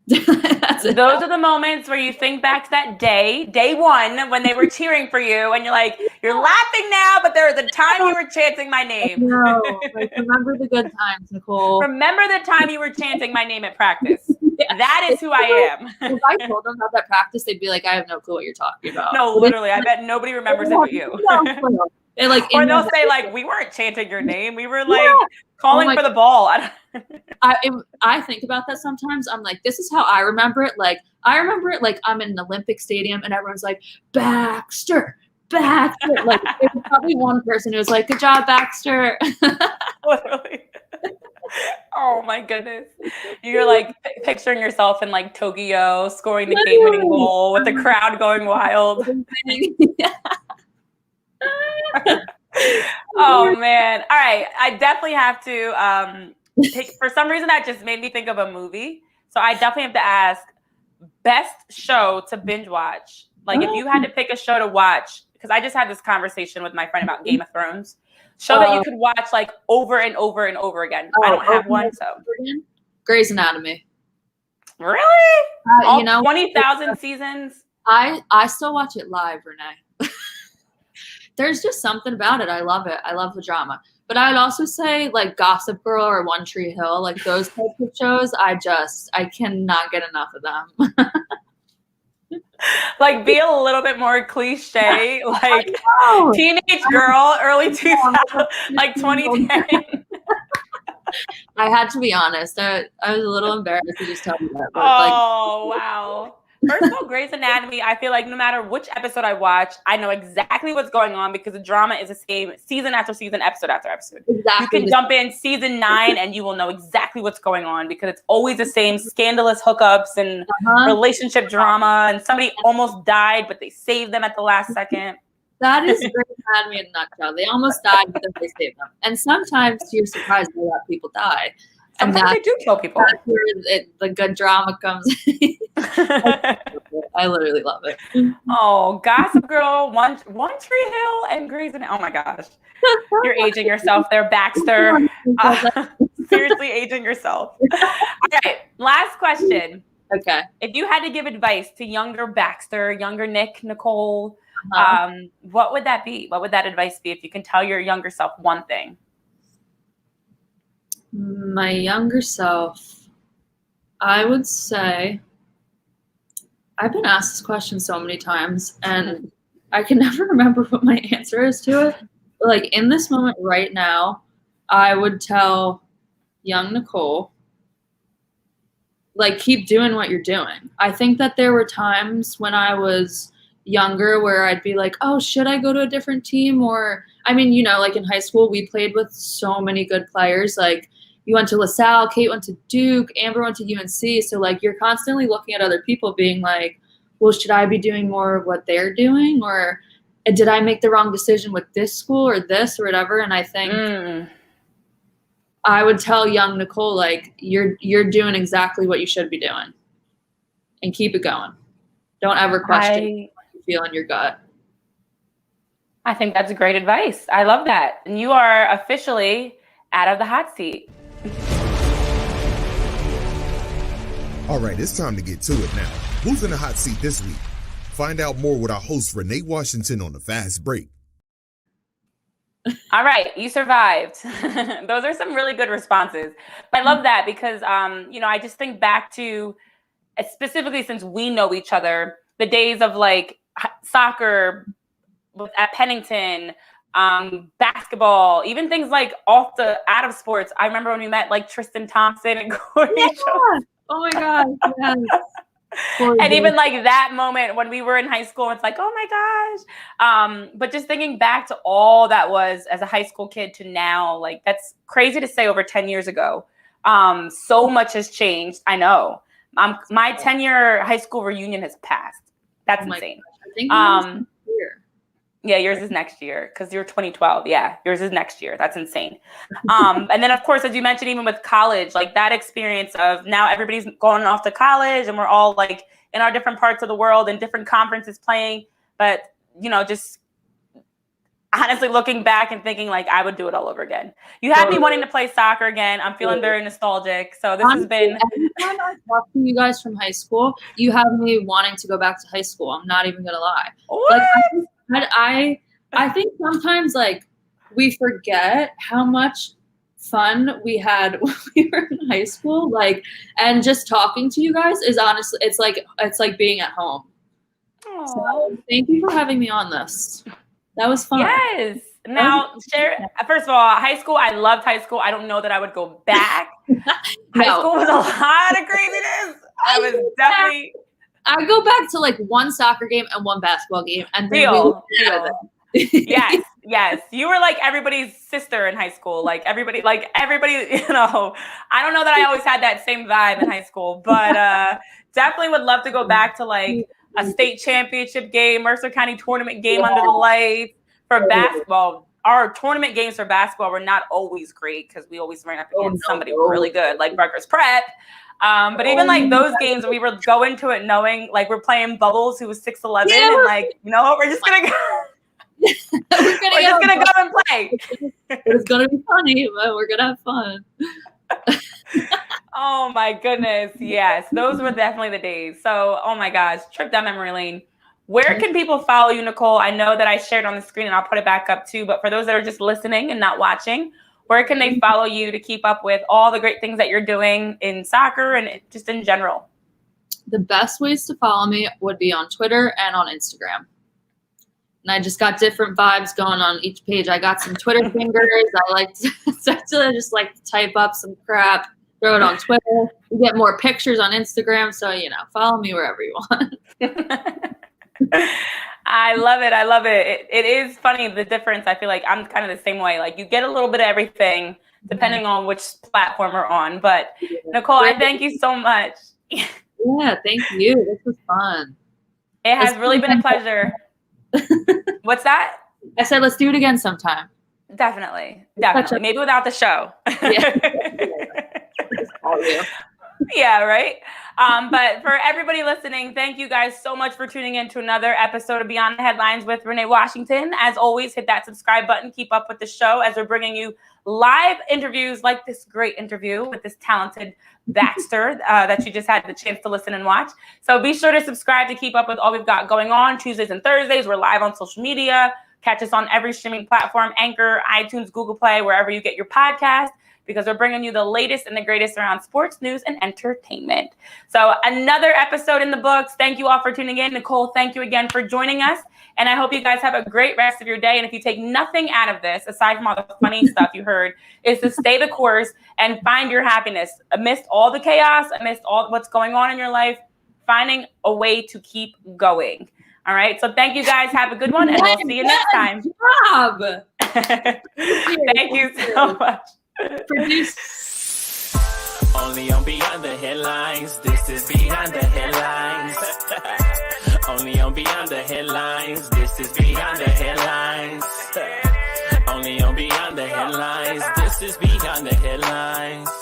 That's it. Those are the moments where you think back to that day one, when they were cheering for you, and you're like, you're laughing now, but there was a time you were chanting my name. No, like, remember the good times, Nicole. Remember the time you were chanting my name at practice. Yeah. That is who I am. If I told them about that practice, they'd be like, I have no clue what you're talking about. No, literally, I bet nobody remembers it but you. They're like, or they'll say like, we weren't chanting your name. We were like calling for the ball. I think about that sometimes. I'm like, this is how I remember it. Like, I remember it like I'm in an Olympic stadium and everyone's like, Baxter. Like, there's probably one person who was like, good job, Baxter. Literally. Oh my goodness. You're like picturing yourself in like Tokyo scoring the game-winning goal with the crowd going wild. Oh man. All right. I definitely have to for some reason that just made me think of a movie. So I definitely have to ask, best show to binge watch. Like if you had to pick a show to watch, because I just had this conversation with my friend about Game of Thrones. Show that you could watch like over and over and over again. I don't have one, so. Grey's Anatomy. Really? All 20,000 seasons? I still watch it live, Renee. There's just something about it. I love it. I love the drama. But I'd also say like Gossip Girl or One Tree Hill, like those types of shows, I cannot get enough of them. Like be a little bit more cliche, like teenage girl, early 2000, like 2010. I had to be honest. I was a little embarrassed to just tell you that. But wow. First of all, Grey's Anatomy, I feel like no matter which episode I watch, I know exactly what's going on because the drama is the same season after season, episode after episode. Exactly. You can jump in season 9 and you will know exactly what's going on because it's always the same scandalous hookups and relationship drama, and somebody almost died, but they saved them at the last second. That is Grey's Anatomy in a nutshell. They almost died, but then they saved them. And sometimes, to your surprise, they let people die. Sometimes they do kill people. That's where the good drama comes in. I literally love it. Oh, Gossip Girl, One Tree Hill, and Grey's Anatomy. Oh my gosh. You're aging yourself there, Baxter. Seriously aging yourself. All right, last question. Okay. If you had to give advice to younger Baxter, younger Nicole, what would that be? What would that advice be if you can tell your younger self one thing? My younger self, I would say, I've been asked this question so many times and I can never remember what my answer is to it. But like in this moment right now, I would tell young Nicole, like, keep doing what you're doing. I think that there were times when I was younger where I'd be like, oh, should I go to a different team? Or, I mean, you know, like in high school, we played with so many good players. Like you went to LaSalle, Kate went to Duke, Amber went to UNC. So like you're constantly looking at other people being like, well, should I be doing more of what they're doing? Or did I make the wrong decision with this school or this or whatever? And I think I would tell young Nicole, like, you're doing exactly what you should be doing and keep it going. Don't ever question what you feel in your gut. I think that's great advice. I love that. And you are officially out of the hot seat. All right, it's time to get to it now. Who's in the hot seat this week? Find out more with our host, Renee Washington, on the Fast Break. All right, you survived. Those are some really good responses. I love that because, I just think back to, specifically since we know each other, the days of like soccer at Pennington, basketball, even things like out of sports. I remember when we met like Tristan Thompson and Corey Jones. Oh my God. Yes. And even like that moment when we were in high school, it's like, oh my gosh. But just thinking back to all that was as a high school kid to now, like that's crazy to say over 10 years ago. So much has changed. I know. My 10-year high school reunion has passed. That's insane. I think yeah, yours is next year because you're 2012. Yeah, yours is next year. That's insane. And then, of course, as you mentioned, even with college, like that experience of now everybody's going off to college and we're all like in our different parts of the world and different conferences playing. But, just honestly looking back and thinking like I would do it all over again. You had me wanting to play soccer again. I'm feeling very nostalgic. So this has been. Every time I talk to you guys from high school, you have me wanting to go back to high school. I'm not even going to lie. What? Like, I think sometimes like we forget how much fun we had when we were in high school. Like, and just talking to you guys is honestly, it's like being at home. Aww. So thank you for having me on this. That was fun. Yes. Now, first of all, high school, I loved high school. I don't know that I would go back. High school was a lot of craziness. I go back to like one soccer game and one basketball game. And real. Yes. You were like everybody's sister in high school. Like everybody, I don't know that I always had that same vibe in high school, but definitely would love to go back to like a state championship game, Mercer County tournament game under the lights. For basketball, our tournament games for basketball were not always great because we always ran up against somebody really good, like Rutgers Prep. But even like those games, we would go into it knowing like we're playing Bubbles, who was 6'11", and like, we're just gonna go. We're just gonna go and play. It's gonna be funny, but we're gonna have fun. Oh my goodness, yes, those were definitely the days. So, oh my gosh, trip down memory lane. Where can people follow you, Nicole? I know that I shared on the screen, and I'll put it back up too. But for those that are just listening and not watching, where can they follow you to keep up with all the great things that you're doing in soccer and just in general? The best ways to follow me would be on Twitter and on Instagram. And I just got different vibes going on each page. I got some Twitter fingers. I like to just like to type up some crap, throw it on Twitter. You get more pictures on Instagram. So, follow me wherever you want. I love it. It is funny, the difference. I feel like I'm kind of the same way. Like you get a little bit of everything depending on which platform we're on. But Nicole, I thank you so much. Yeah, thank you. This was fun. It has really been a pleasure. What's that? I said, let's do it again sometime. Definitely. Maybe without the show. Yeah. Yeah, right. But for everybody listening, thank you guys so much for tuning in to another episode of Beyond the Headlines with Renee Washington. As always, hit that subscribe button. Keep up with the show as we're bringing you live interviews like this great interview with this talented Baxter that you just had the chance to listen and watch. So be sure to subscribe to keep up with all we've got going on. Tuesdays and Thursdays, we're live on social media. Catch us on every streaming platform, Anchor, iTunes, Google Play, wherever you get your podcast, because we're bringing you the latest and the greatest around sports, news, and entertainment. So another episode in the books. Thank you all for tuning in. Nicole, thank you again for joining us. And I hope you guys have a great rest of your day. And if you take nothing out of this, aside from all the funny stuff you heard, is to stay the course and find your happiness. Amidst all the chaos, amidst all what's going on in your life, finding a way to keep going. All right. So thank you guys. Have a good one. And we'll see you next time. Thank you so much. Only on Beyond the Headlines. This is Beyond the Headlines. Only on Beyond the Headlines. This is Beyond the Headlines. Only on Beyond the Headlines. This is Beyond the Headlines.